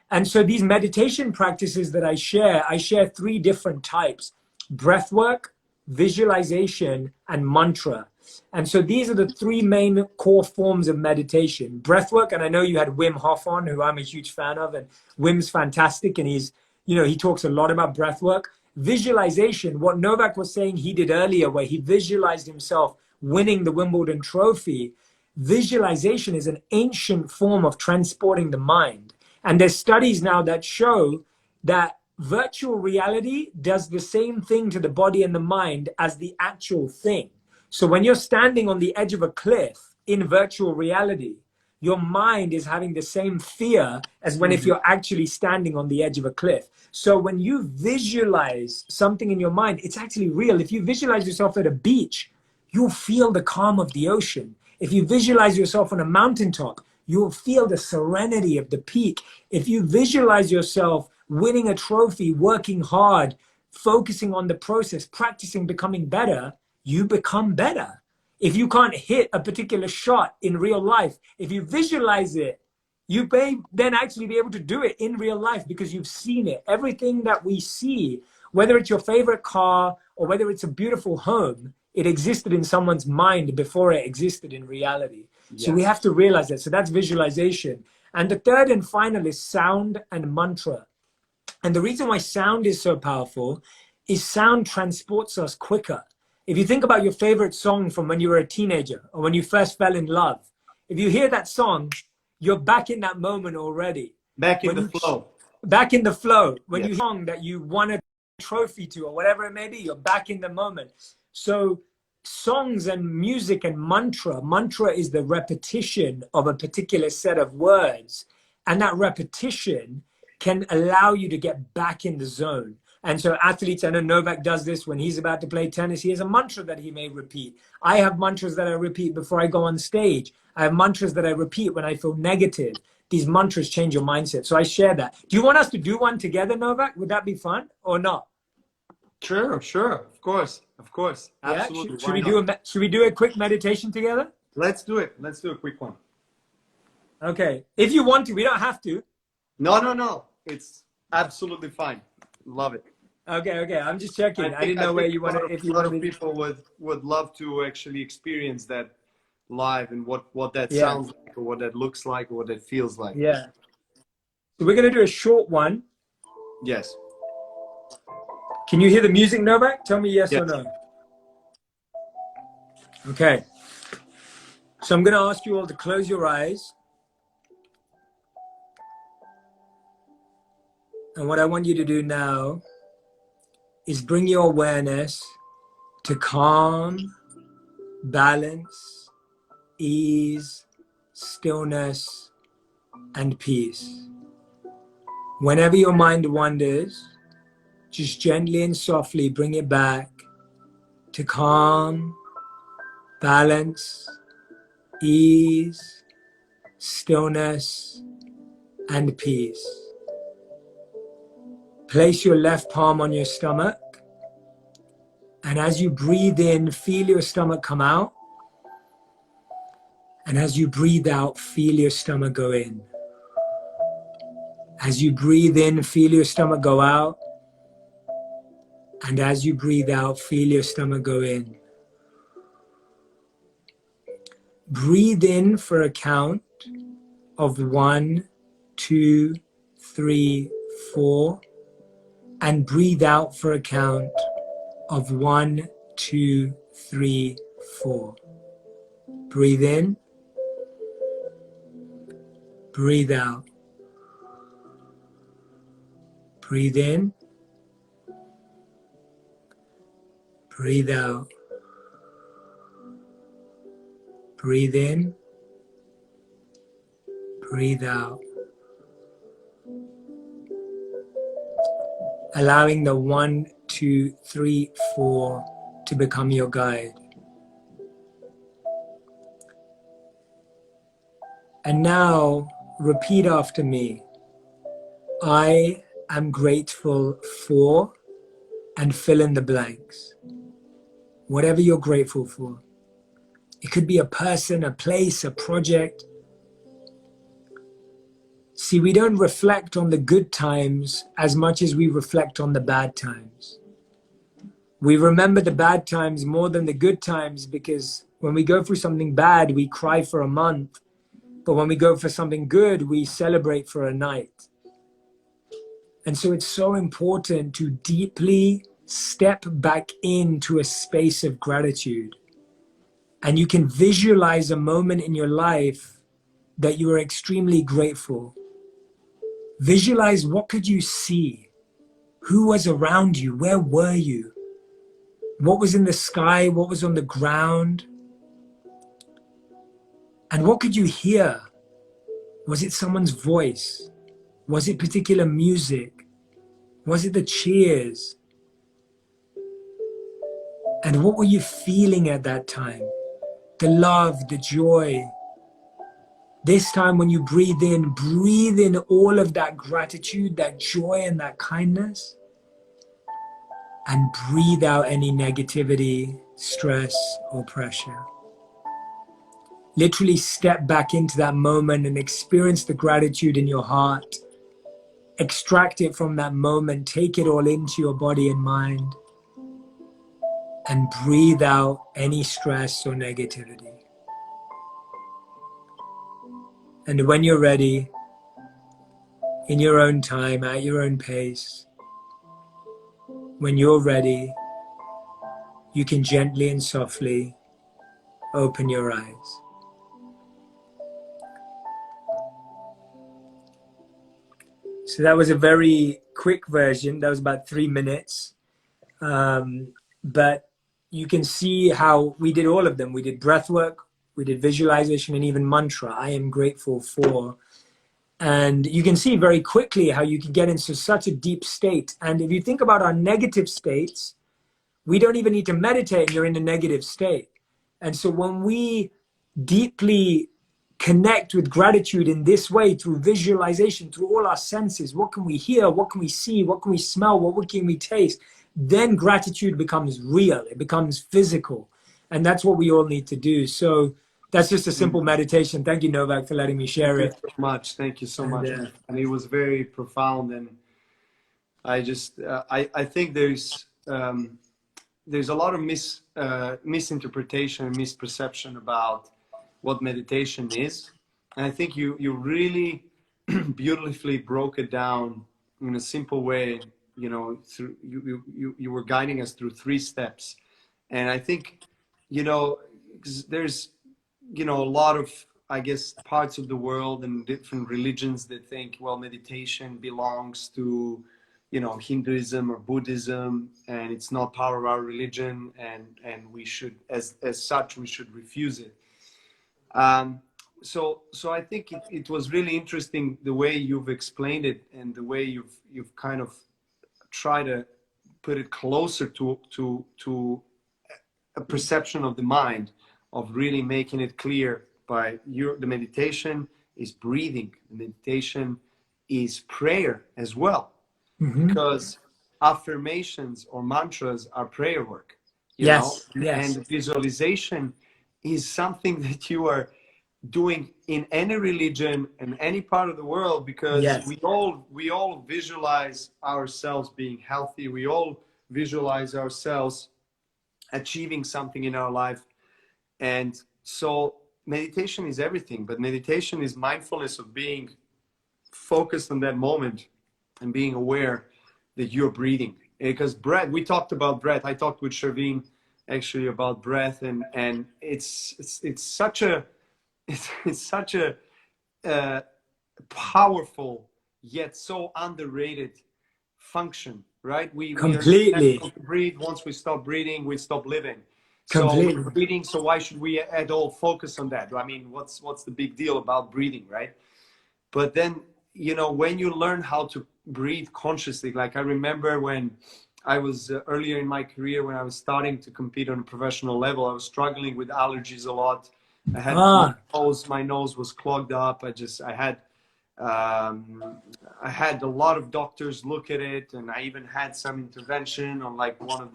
And so these meditation practices that I share 3 different types: breath work, visualization, and mantra. And so these are the 3 main core forms of meditation. Breath work, and I know you had Wim Hof on, who I'm a huge fan of, and Wim's fantastic, and he talks a lot about breath work. visualization, what Novak was saying he did earlier, where he visualized himself winning the Wimbledon trophy, visualization is an ancient form of transporting the mind. And there's studies now that show that virtual reality does the same thing to the body and the mind as the actual thing. So when you're standing on the edge of a cliff in virtual reality, your mind is having the same fear as when if you're actually standing on the edge of a cliff. So when you visualize something in your mind, it's actually real. If you visualize yourself at a beach, you'll feel the calm of the ocean. If you visualize yourself on a mountaintop, you'll feel the serenity of the peak. If you visualize yourself winning a trophy, working hard, focusing on the process, practicing becoming better, you become better. If you can't hit a particular shot in real life, if you visualize it, you may then actually be able to do it in real life because you've seen it. Everything that we see, whether it's your favorite car or whether it's a beautiful home, it existed in someone's mind before it existed in reality. Yes. So we have to realize that. So that's visualization. And the third and final is sound and mantra. And the reason why sound is so powerful is sound transports us quicker. If you think about your favorite song from when you were a teenager or when you first fell in love, if you hear that song, you're back in that moment already. Back in the flow. Back in the flow. When you hear a song that you won a trophy to or whatever it may be, you're back in the moment. So songs and music and mantra is the repetition of a particular set of words. And that repetition can allow you to get back in the zone. And so athletes, I know Novak does this when he's about to play tennis. He has a mantra that he may repeat. I have mantras that I repeat before I go on stage. I have mantras that I repeat when I feel negative. These mantras change your mindset. So I share that. Do you want us to do one together, Novak? Would that be fun or not? Sure. Of course. Absolutely. Yeah? Should we do a quick meditation together? Let's do it. Let's do a quick one. Okay. If you want to, we don't have to. No. It's absolutely fine. Love it. Okay. I'm just checking. I didn't know where you want to. If you a lot of people would love to actually experience that live and what that sounds like or what that looks like or what that feels like. Yeah. So we're gonna do a short one. Yes. Can you hear the music, Novak? Tell me yes or no. Okay. So I'm gonna ask you all to close your eyes. And what I want you to do now is bring your awareness to calm, balance, ease, stillness, and peace. Whenever your mind wanders, just gently and softly bring it back to calm, balance, ease, stillness, and peace. Place your left palm on your stomach, and as you breathe in, feel your stomach come out. And as you breathe out, feel your stomach go in. As you breathe in, feel your stomach go out. And as you breathe out, feel your stomach go in. Breathe in for a count of 1, 2, 3, 4. And breathe out for a count of 1, 2, 3, 4. Breathe in. Breathe out. Breathe in. Breathe out. Breathe in. Breathe out. Allowing the 1, 2, 3, 4 to become your guide. And now repeat after me. I am grateful for, and fill in the blanks. Whatever you're grateful for. It could be a person, a place, a project. See, we don't reflect on the good times as much as we reflect on the bad times. We remember the bad times more than the good times because when we go through something bad, we cry for a month. But when we go for something good, we celebrate for a night. And so it's so important to deeply step back into a space of gratitude. And you can visualize a moment in your life that you are extremely grateful. Visualize, what could you see? Who was around you? Where were you? What was in the sky? What was on the ground? And what could you hear? Was it someone's voice? Was it particular music? Was it the cheers? And what were you feeling at that time? The love, the joy. This time when you breathe in all of that gratitude, that joy and that kindness. And breathe out any negativity, stress, or pressure. Literally step back into that moment and experience the gratitude in your heart. Extract it from that moment, take it all into your body and mind, and breathe out any stress or negativity. And when you're ready, in your own time, at your own pace, when you're ready, you can gently and softly open your eyes. So that was a very quick version. That was about 3 minutes. But you can see how we did all of them. We did breath work, we did visualization, and even mantra, I am grateful for. And you can see very quickly how you can get into such a deep state. And if you think about our negative states, we don't even need to meditate and you're in a negative state. And so when we deeply connect with gratitude in this way, through visualization, through all our senses, what can we hear, what can we see, what can we smell, what can we taste, then gratitude becomes real, it becomes physical. And that's what we all need to do. So that's just a simple meditation. Thank you, Novak, for letting me share it. Thank you so much. Thank you so much. And it was very profound. And I just, I think there's a lot of misinterpretation and misperception about what meditation is. And I think you really beautifully broke it down in a simple way. You know, through you were guiding us through 3 steps. And I think, you know, there's, you know, a lot of, I guess, parts of the world and different religions that think, well, meditation belongs to, you know, Hinduism or Buddhism, and it's not part of our religion, and we should, as such, we should refuse it. So I think it was really interesting the way you've explained it, and the way you've kind of tried to put it closer to a perception of the mind, of really making it clear by the meditation is breathing, the meditation is prayer as well. Mm-hmm. Because affirmations or mantras are prayer work, you know? Yes. And visualization is something that you are doing in any religion and any part of the world, because we all visualize ourselves being healthy. We all visualize ourselves achieving something in our life. And so meditation is everything, but meditation is mindfulness of being focused on that moment and being aware that you're breathing. Because breath, we talked about breath. I talked with Shervin actually about breath, and it's such a powerful yet so underrated function, right? We completely breathe. Once we stop breathing, we stop living. Completely. So we're breathing, so why should we at all focus on that? I mean, what's the big deal about breathing, right? But then, you know, when you learn how to breathe consciously, like I remember when I was earlier in my career, when I was starting to compete on a professional level, I was struggling with allergies a lot. I had my nose was clogged up. I had a lot of doctors look at it, and I even had some intervention on like one of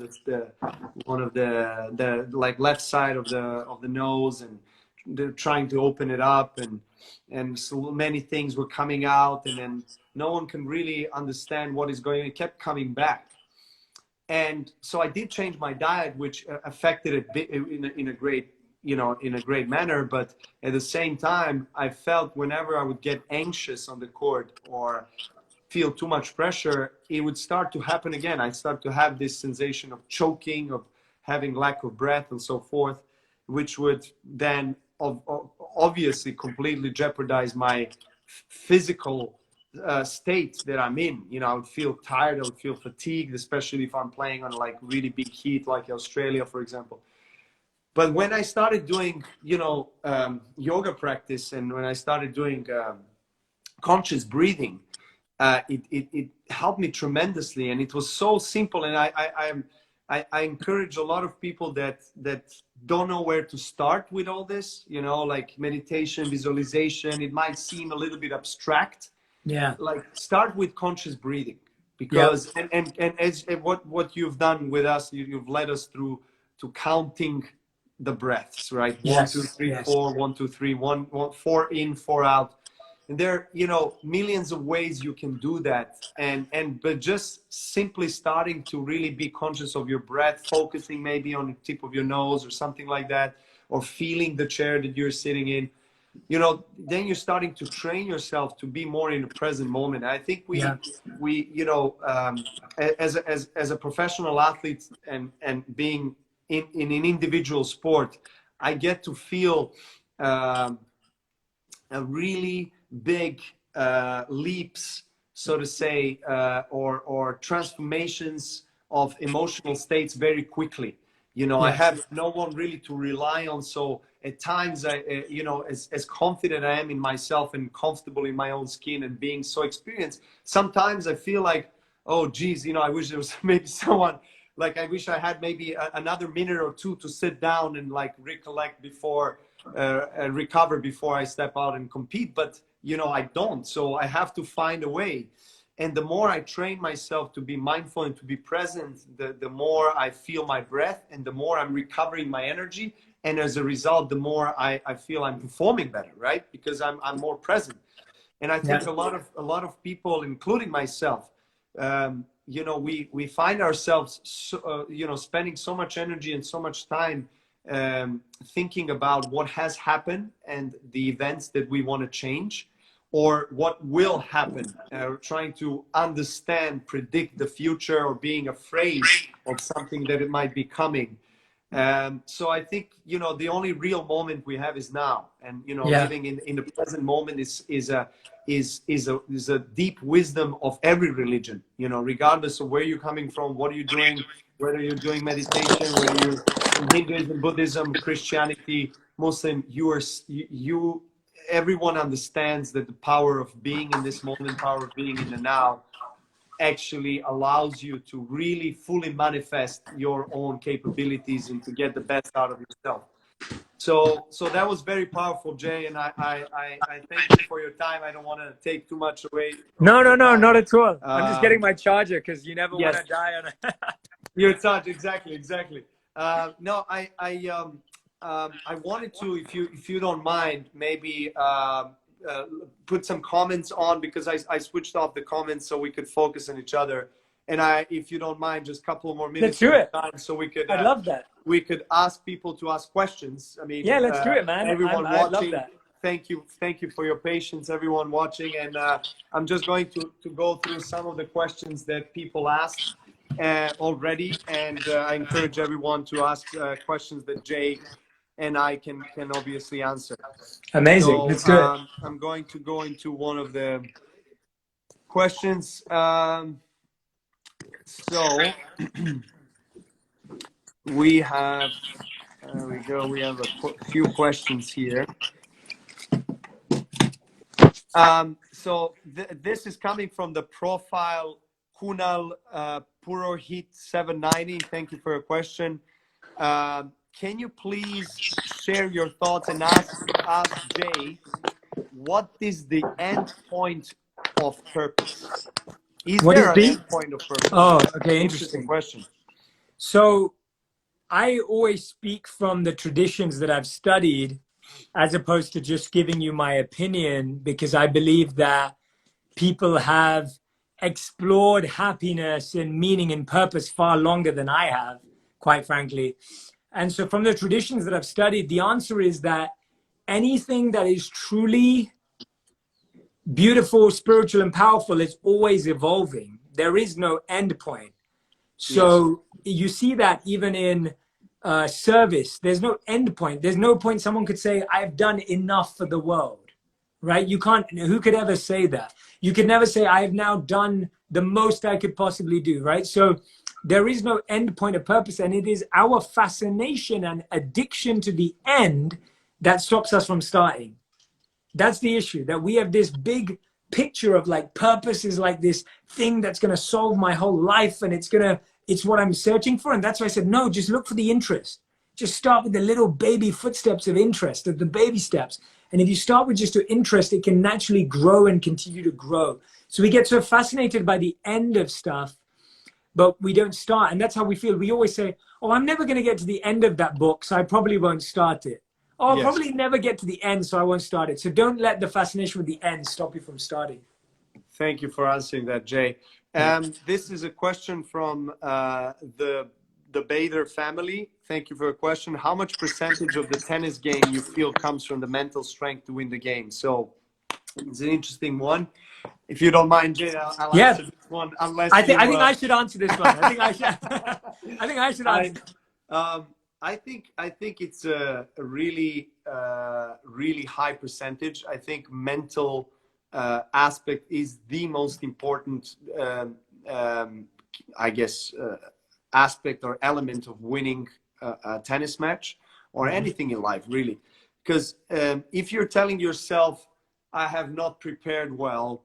the like left side of the nose, and they're trying to open it up, and so many things were coming out, and then no one can really understand what is going on. It kept coming back. And so I did change my diet, which affected it in a great manner. But at the same time, I felt whenever I would get anxious on the court or feel too much pressure, it would start to happen again. I start to have this sensation of choking, of having lack of breath and so forth, which would then obviously completely jeopardize my physical state that I'm in. You know, I would feel tired, I would feel fatigued, especially if I'm playing on like really big heat, like Australia, for example. But when I started doing, you know, yoga practice, and when I started doing conscious breathing, it helped me tremendously, and it was so simple. And I encourage a lot of people that don't know where to start with all this, you know, like meditation, visualization. It might seem a little bit abstract. Yeah. Like start with conscious breathing, because and as what you've done with us, you've led us through to counting the breaths, right? Yes. 1, 2, 3, Yes. 4, 1, 2, 3, 1, 4 in, 4 out. And there are, you know, millions of ways you can do that. But just simply starting to really be conscious of your breath, focusing maybe on the tip of your nose or something like that, or feeling the chair that you're sitting in, you know, then you're starting to train yourself to be more in the present moment. I think we you know, as a professional athlete and being in an individual sport, I get to feel a really big leaps, so to say, or transformations of emotional states very quickly. You know, I have no one really to rely on. So at times, you know, as confident I am in myself and comfortable in my own skin and being so experienced, sometimes I feel like, oh, geez, you know, I wish there was maybe someone, like I wish I had maybe another minute or two to sit down and like recollect before, recover before I step out and compete. But, you know, I don't. So I have to find a way. And the more I train myself to be mindful and to be present, the more I feel my breath, and the more I'm recovering my energy. And as a result, the more I feel I'm performing better, right? Because I'm more present. And I think a lot of people, including myself, you know, we find ourselves, you know, spending so much energy and so much time thinking about what has happened and the events that we want to change, or what will happen, trying to understand, predict the future, or being afraid of something that it might be coming. So I think, you know, the only real moment we have is now, and, you know, living in the present moment is a deep wisdom of every religion, you know, regardless of where you're coming from, what are you doing, whether you're doing meditation, whether you're in Hinduism, Buddhism, Christianity, Muslim, everyone understands that the power of being in this moment, power of being in the now, actually allows you to really fully manifest your own capabilities and to get the best out of yourself. So that was very powerful, Jay, and I thank you for your time. I don't want to take too much away. No, not at all. I'm just getting my charger, because you never want to die on it. Your charge, exactly. No, I wanted to, if you don't mind, maybe put some comments on, because I switched off the comments so we could focus on each other. And if you don't mind, just a couple more minutes. Let's do it. Time so we could. I love that. We could ask people to ask questions. I mean, yeah, let's do it, man. Everyone I watching, love that. thank you for your patience, everyone watching. And I'm just going to go through some of the questions that people asked already, and I encourage everyone to ask questions that Jay and I can obviously answer. Amazing. So, let's do it. I'm going to go into one of the questions. So we have, there we go. We have a few questions here. So this is coming from the profile Kunal Purohit 790. Thank you for your question. Can you please share your thoughts and ask Jay, what is the end point of purpose? Is there an end point of purpose? Oh, okay, interesting question. So I always speak from the traditions that I've studied, as opposed to just giving you my opinion, because I believe that people have explored happiness and meaning and purpose far longer than I have, quite frankly. And so from the traditions that I've studied, the answer is that anything that is truly beautiful, spiritual, and powerful is always evolving. There is no end point. So you see that even in service, there's no end point. There's no point someone could say, I've done enough for the world, right? You can't, who could ever say that? You could never say, I have now done the most I could possibly do, right? So there is no end point of purpose, and it is our fascination and addiction to the end that stops us from starting. That's the issue, that we have this big picture of like purpose is like this thing that's going to solve my whole life, and it's what I'm searching for. And that's why I said, no, just look for the interest. Just start with the little baby footsteps of interest, of the baby steps. And if you start with just your interest, it can naturally grow and continue to grow. So we get so fascinated by the end of stuff, but we don't start. And that's how we feel. We always say, oh, I'm never going to get to the end of that book, so I probably won't start it. Oh, I'll probably never get to the end, so I won't start it. So don't let the fascination with the end stop you from starting. Thank you for answering that, Jay. This is a question from the Bader family. Thank you for a question. How much percentage of the tennis game you feel comes from the mental strength to win the game? So it's an interesting one. If you don't mind, Jay, I'll answer this one. Unless I think I should answer this one. I think I should. I think I should answer. I think it's a really really high percentage. I think mental aspect is the most important I guess aspect or element of winning a tennis match or anything in life, really. Because if you're telling yourself, I have not prepared well,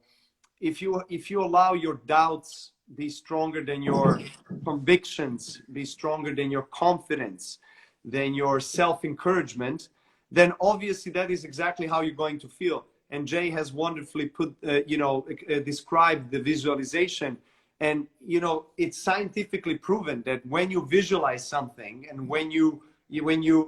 if you allow your doubts be stronger than your convictions, be stronger than your confidence, than your self-encouragement, then obviously that is exactly how you're going to feel. And Jay has wonderfully described the visualization. And, it's scientifically proven that when you visualize something, and when you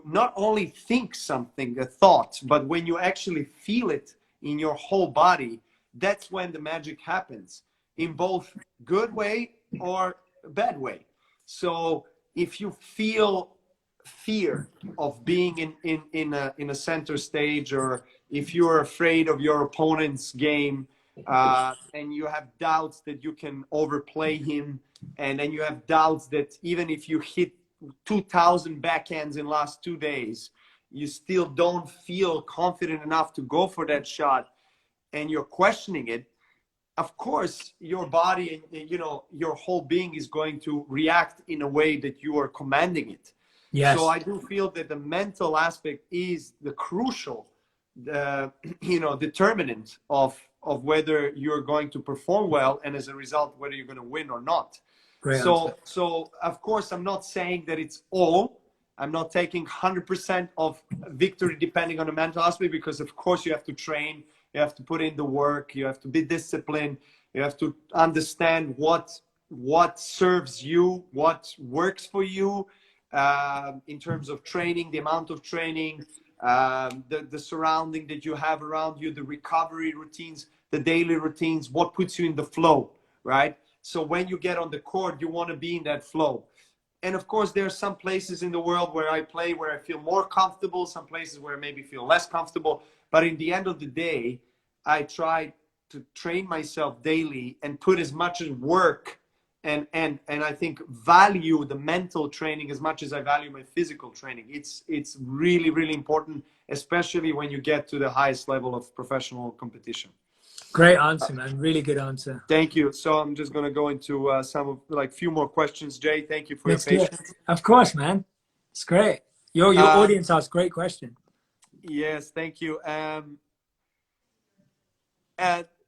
not only think something, a thought, but when you actually feel it in your whole body, that's when the magic happens, in both good way or bad way. So if you feel fear of being in a center stage, or if you're afraid of your opponent's game, and you have doubts that you can overplay him, and then you have doubts that even if you hit 2,000 backhands in the last 2 days, you still don't feel confident enough to go for that shot, and you're questioning it, of course your body and your whole being is going to react in a way that you are commanding it. Yes. So I do feel that the mental aspect is the crucial determinant of whether you're going to perform well, and as a result whether you're going to win or not. Great answer. So of course I'm not saying that it's all. I'm not taking 100% of victory depending on the mental aspect, because of course you have to train, you have to put in the work, you have to be disciplined, you have to understand what serves you, what works for you, in terms of training, the amount of training, the surrounding that you have around you, the recovery routines, the daily routines, what puts you in the flow, right? So when you get on the court, you want to be in that flow. And of course, there are some places in the world where I play where I feel more comfortable, some places where I maybe feel less comfortable. But in the end of the day, I try to train myself daily and put as much as work and I think value the mental training as much as I value my physical training. It's really, really important, especially when you get to the highest level of professional competition. Great answer, man. Really good answer. Thank you. So I'm just going to go into some of few more questions. Jay, thank you for your patience. Of course, man. It's great. Your audience asks great questions. Yes, thank you.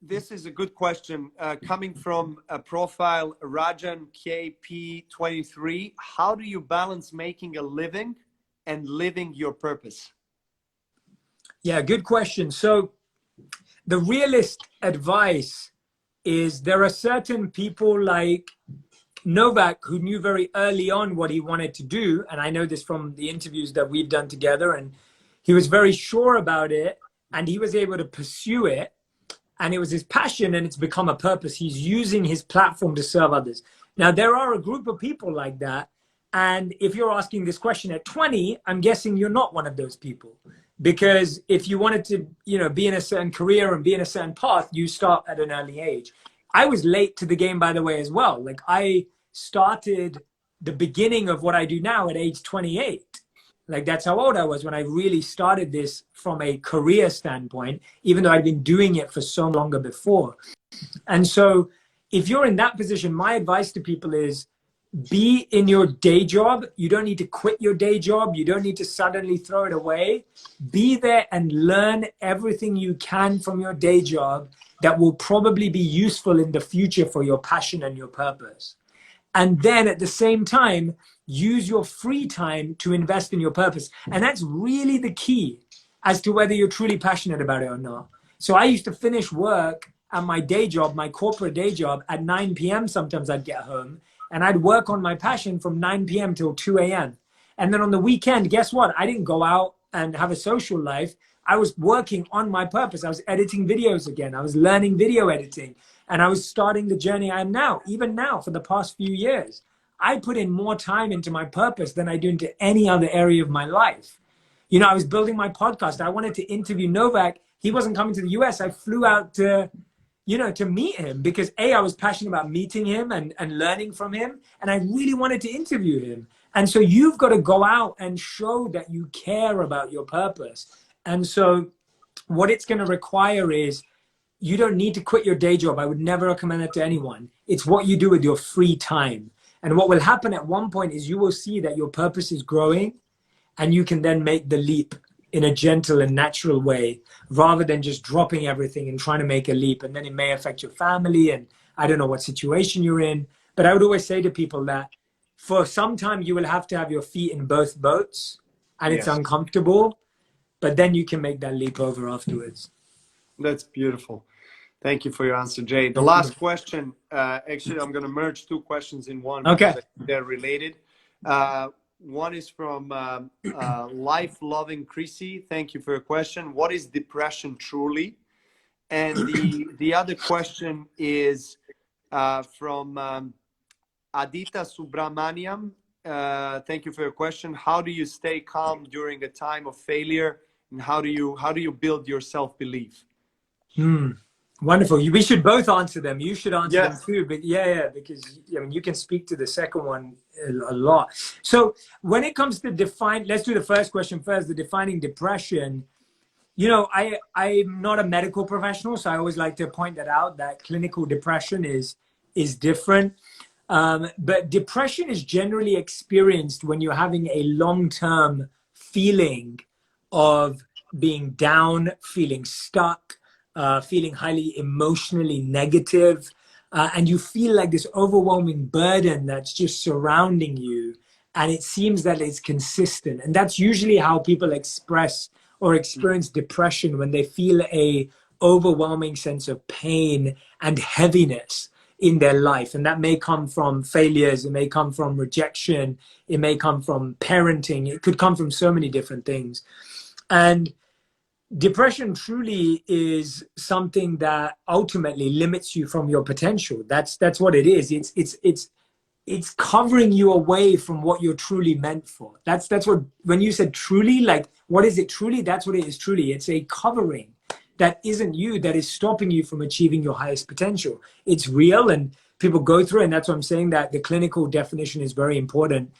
This is a good question coming from a profile Rajan KP23. How do you balance making a living and living your purpose? Yeah, good question. So the realist advice is there are certain people like Novak who knew very early on what he wanted to do. And I know this from the interviews that we've done together. And he was very sure about it and he was able to pursue it. And it was his passion and it's become a purpose. He's using his platform to serve others. Now, there are a group of people like that. And if you're asking this question at 20, I'm guessing you're not one of those people. Because if you wanted to, you know, be in a certain career and be in a certain path, you start at an early age. I was late to the game, by the way, as well. Like I started the beginning of what I do now at age 28. Like that's how old I was when I really started this from a career standpoint, even though I'd been doing it for so longer before. And so if you're in that position, my advice to people is be in your day job. You don't need to quit your day job. You don't need to suddenly throw it away. Be there and learn everything you can from your day job that will probably be useful in the future for your passion and your purpose. And then at the same time, use your free time to invest in your purpose. And that's really the key as to whether you're truly passionate about it or not. So I used to finish work at my day job, my corporate day job, at 9 p.m. Sometimes I'd get home and I'd work on my passion from 9 p.m. till 2 a.m. And then on the weekend, guess what? I didn't go out and have a social life. I was working on my purpose. I was editing videos again. I was learning video editing. And I was starting the journey I am now, even now for the past few years. I put in more time into my purpose than I do into any other area of my life. You know, I was building my podcast. I wanted to interview Novak. He wasn't coming to the US. I flew out to, you know, to meet him because A, I was passionate about meeting him and learning from him. And I really wanted to interview him. And so you've got to go out and show that you care about your purpose. And so what it's going to require is you don't need to quit your day job. I would never recommend that to anyone. It's what you do with your free time. And what will happen at one point is you will see that your purpose is growing and you can then make the leap in a gentle and natural way rather than just dropping everything and trying to make a leap. And then it may affect your family and I don't know what situation you're in. But I would always say to people that for some time you will have to have your feet in both boats and it's uncomfortable, but then you can make that leap over afterwards. That's beautiful. Thank you for your answer, Jay. The last question, actually, I'm going to merge two questions in one because they're related. One is from Life-Loving Chrissy. Thank you for your question. What is depression truly? And the other question is from Adita Subramaniam. Thank you for your question. How do you stay calm during a time of failure? And how do you build your self-belief? Wonderful. We should both answer them. You should answer them too. But because I mean, you can speak to the second one a lot. So when it comes to let's do the first question first, the defining depression. You know, I'm not a medical professional, so I always like to point that out, that clinical depression is different. But depression is generally experienced when you're having a long-term feeling of being down, feeling stuck, feeling highly emotionally negative, and you feel like this overwhelming burden that's just surrounding you, and it seems that it's consistent. And that's usually how people express or experience depression, when they feel a overwhelming sense of pain and heaviness in their life. And that may come from failures, it may come from rejection, it may come from parenting, it could come from so many different things. And depression truly is something that ultimately limits you from your potential. That's what it is. It's covering you away from what you're truly meant for. That's what, when you said truly, like, what is it truly? That's what it is truly. It's a covering that isn't you, that is stopping you from achieving your highest potential. It's real and people go through it, and that's what I'm saying, that the clinical definition is very important.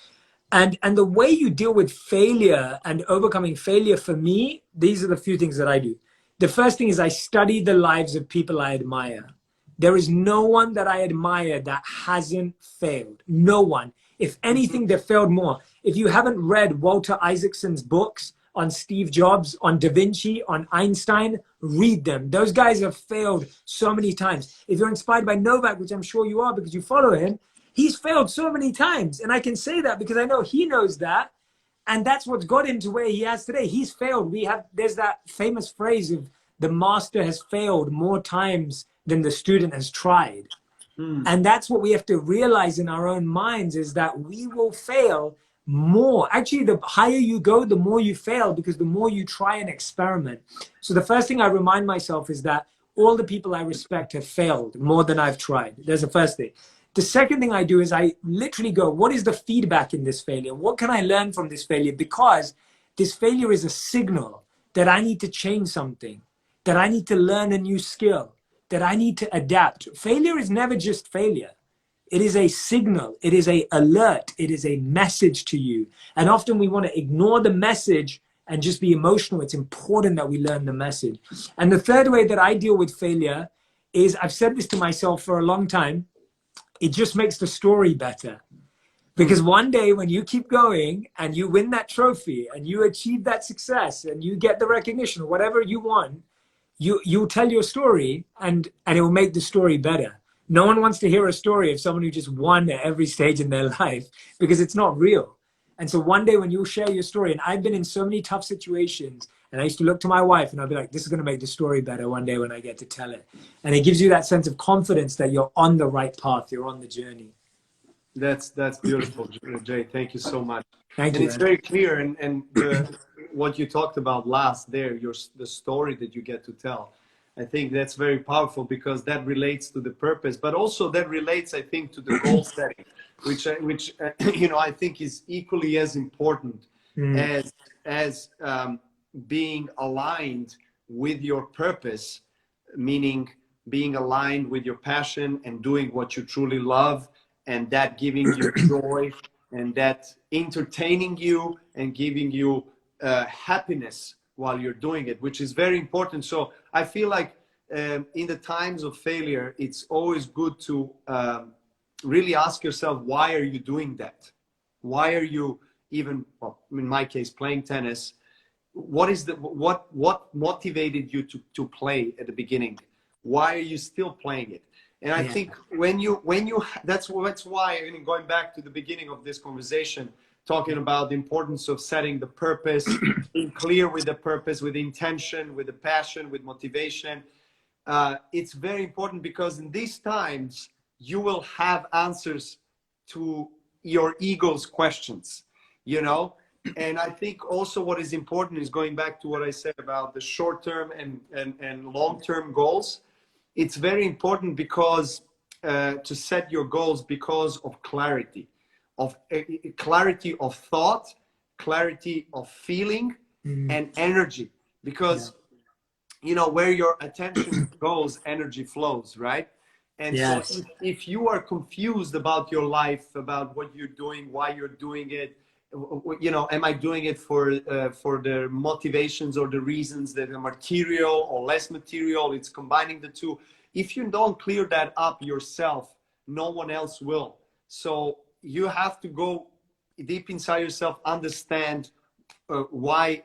And the way you deal with failure and overcoming failure, for me, these are the few things that I do. The first thing is I study the lives of people I admire. There is no one that I admire that hasn't failed. No one. If anything, they failed more. If you haven't read Walter Isaacson's books on Steve Jobs, on Da Vinci, on Einstein, read them. Those guys have failed so many times. If you're inspired by Novak, which I'm sure you are because you follow him, he's failed so many times. And I can say that because I know he knows that. And that's what's got him to where he has today. He's failed. There's that famous phrase of the master has failed more times than the student has tried. And that's what we have to realize in our own minds, is that we will fail more. Actually, the higher you go, the more you fail, because the more you try and experiment. So the first thing I remind myself is that all the people I respect have failed more than I've tried. There's the first thing. The second thing I do is I literally go, what is the feedback in this failure? What can I learn from this failure? Because this failure is a signal that I need to change something, that I need to learn a new skill, that I need to adapt. Failure is never just failure. It is a signal. It is a alert. It is a message to you. And often we want to ignore the message and just be emotional. It's important that we learn the message. And the third way that I deal with failure is, I've said this to myself for a long time, it just makes the story better. Because one day when you keep going and you win that trophy and you achieve that success and you get the recognition, whatever you want, you'll tell your story and it will make the story better. No one wants to hear a story of someone who just won at every stage in their life, because it's not real. And so one day when you share your story, and I've been in so many tough situations, and I used to look to my wife and I'd be like, this is going to make the story better one day when I get to tell it. And it gives you that sense of confidence that you're on the right path, you're on the journey. That's beautiful, Jay. Thank you so much. Thank and you. It's very clear, and what you talked about last there, the story that you get to tell. I think that's very powerful, because that relates to the purpose, but also that relates, I think, to the goal setting, which you know, I think is equally as important as being aligned with your purpose, meaning being aligned with your passion and doing what you truly love, and that giving you joy, and that entertaining you and giving you happiness while you're doing it, which is very important. So I feel like in the times of failure, it's always good to really ask yourself, why are you doing that? Why are you even, well, in my case, playing tennis? What motivated you to play at the beginning? Why are you still playing it? And I think when you that's why, I mean, going back to the beginning of this conversation, talking about the importance of setting the purpose, being clear with the purpose, with intention, with the passion, with motivation. It's very important, because in these times you will have answers to your ego's questions, you know. And I think also what is important is going back to what I said about the short-term and long-term goals. It's very important because to set your goals, because of clarity of thought, clarity of feeling, and energy. Because you know, where your attention goes, energy flows, right? And so if you are confused about your life, about what you're doing, why you're doing it, you know, am I doing it for the motivations or the reasons that are material or less material? It's combining the two. If you don't clear that up yourself, no one else will. So you have to go deep inside yourself, understand why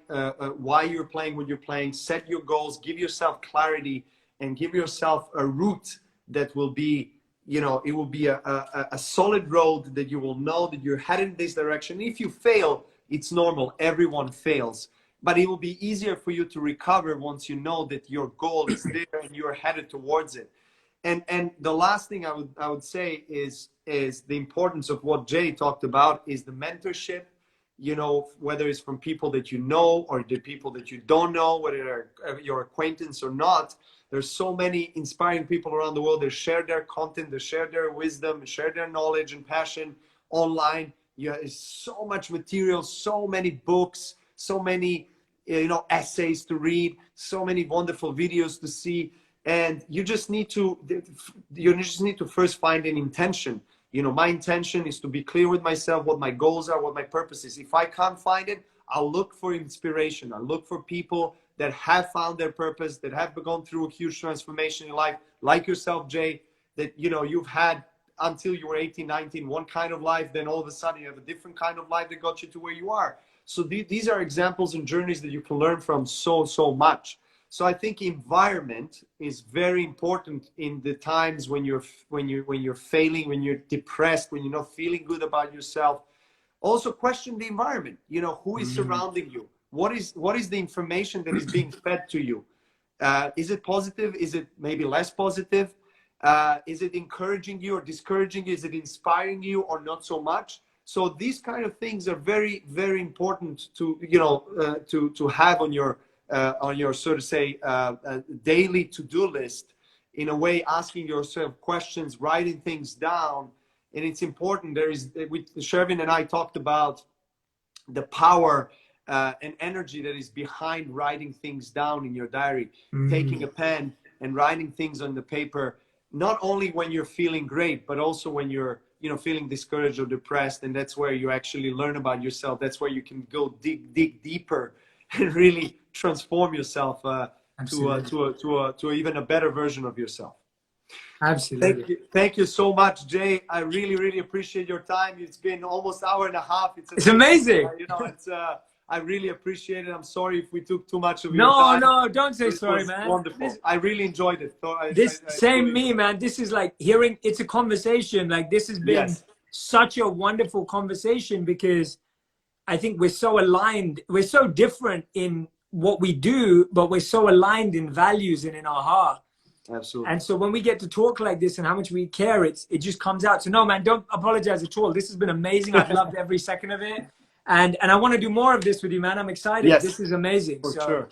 you're playing what you're playing, set your goals, give yourself clarity, and give yourself a route that will be, you know, it will be a solid road that you will know that you're headed in this direction. If you fail, it's normal. Everyone fails. But it will be easier for you to recover once you know that your goal is there and you're headed towards it. And the last thing I would say is the importance of what Jay talked about is the mentorship, you know, whether it's from people that you know or the people that you don't know, whether they're your acquaintance or not. There's so many inspiring people around the world that share their content, they share their wisdom, share their knowledge and passion online. There's so much material, so many books, so many, you know, essays to read, so many wonderful videos to see. And you just need to first find an intention. You know, my intention is to be clear with myself, what my goals are, what my purpose is. If I can't find it, I'll look for inspiration. I'll look for people that have found their purpose, that have gone through a huge transformation in life, like yourself, Jay, that, you know, you've had until you were 18, 19, one kind of life, then all of a sudden you have a different kind of life that got you to where you are. So these are examples and journeys that you can learn from so much. So I think environment is very important in the times when you're failing, when you're depressed, when you're not feeling good about yourself. Also question the environment. You know, who is surrounding you? What is the information that is being fed to you? Is it positive? Is it maybe less positive? Is it encouraging you or discouraging you? Is it inspiring you or not so much? So these kind of things are very, very important to, you know, to have on your so to say daily to-do list. In a way, asking yourself questions, writing things down, and it's important. With Shervin and I talked about the power an energy that is behind writing things down in your diary, taking a pen and writing things on the paper, not only when you're feeling great, but also when you're, you know, feeling discouraged or depressed. And that's where you actually learn about yourself. That's where you can go dig deeper and really transform yourself to even a better version of yourself. Absolutely. Thank you so much, Jay. I really appreciate your time. It's been almost an hour and a half. It's amazing. You know, it's I really appreciate it. I'm sorry if we took too much of your time. No, don't say sorry, man. Wonderful. I really enjoyed it. So Same me, man. This is like hearing, it's a conversation. Like this has been such a wonderful conversation, because I think we're so aligned. We're so different in what we do, but we're so aligned in values and in our heart. Absolutely. And so when we get to talk like this and how much we care, it just comes out. So no, man, don't apologize at all. This has been amazing. I've loved every second of it. And I want to do more of this with you, man. I'm excited. Yes. This is amazing. For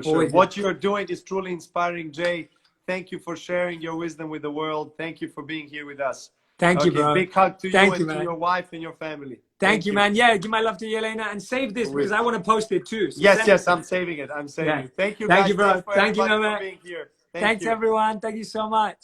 sure. What you're doing is truly inspiring, Jay. Thank you for sharing your wisdom with the world. Thank you for being here with us. Thank you, bro. Big hug to you and to your wife and your family. Thank you, man. Yeah, give my love to Yelena, and save this because I want to post it too. So yes, I'm saving it. I'm saving it. Thank you, guys. Thank you, bro. Thank you, Novak. for being here. Thanks, everyone. Thank you so much.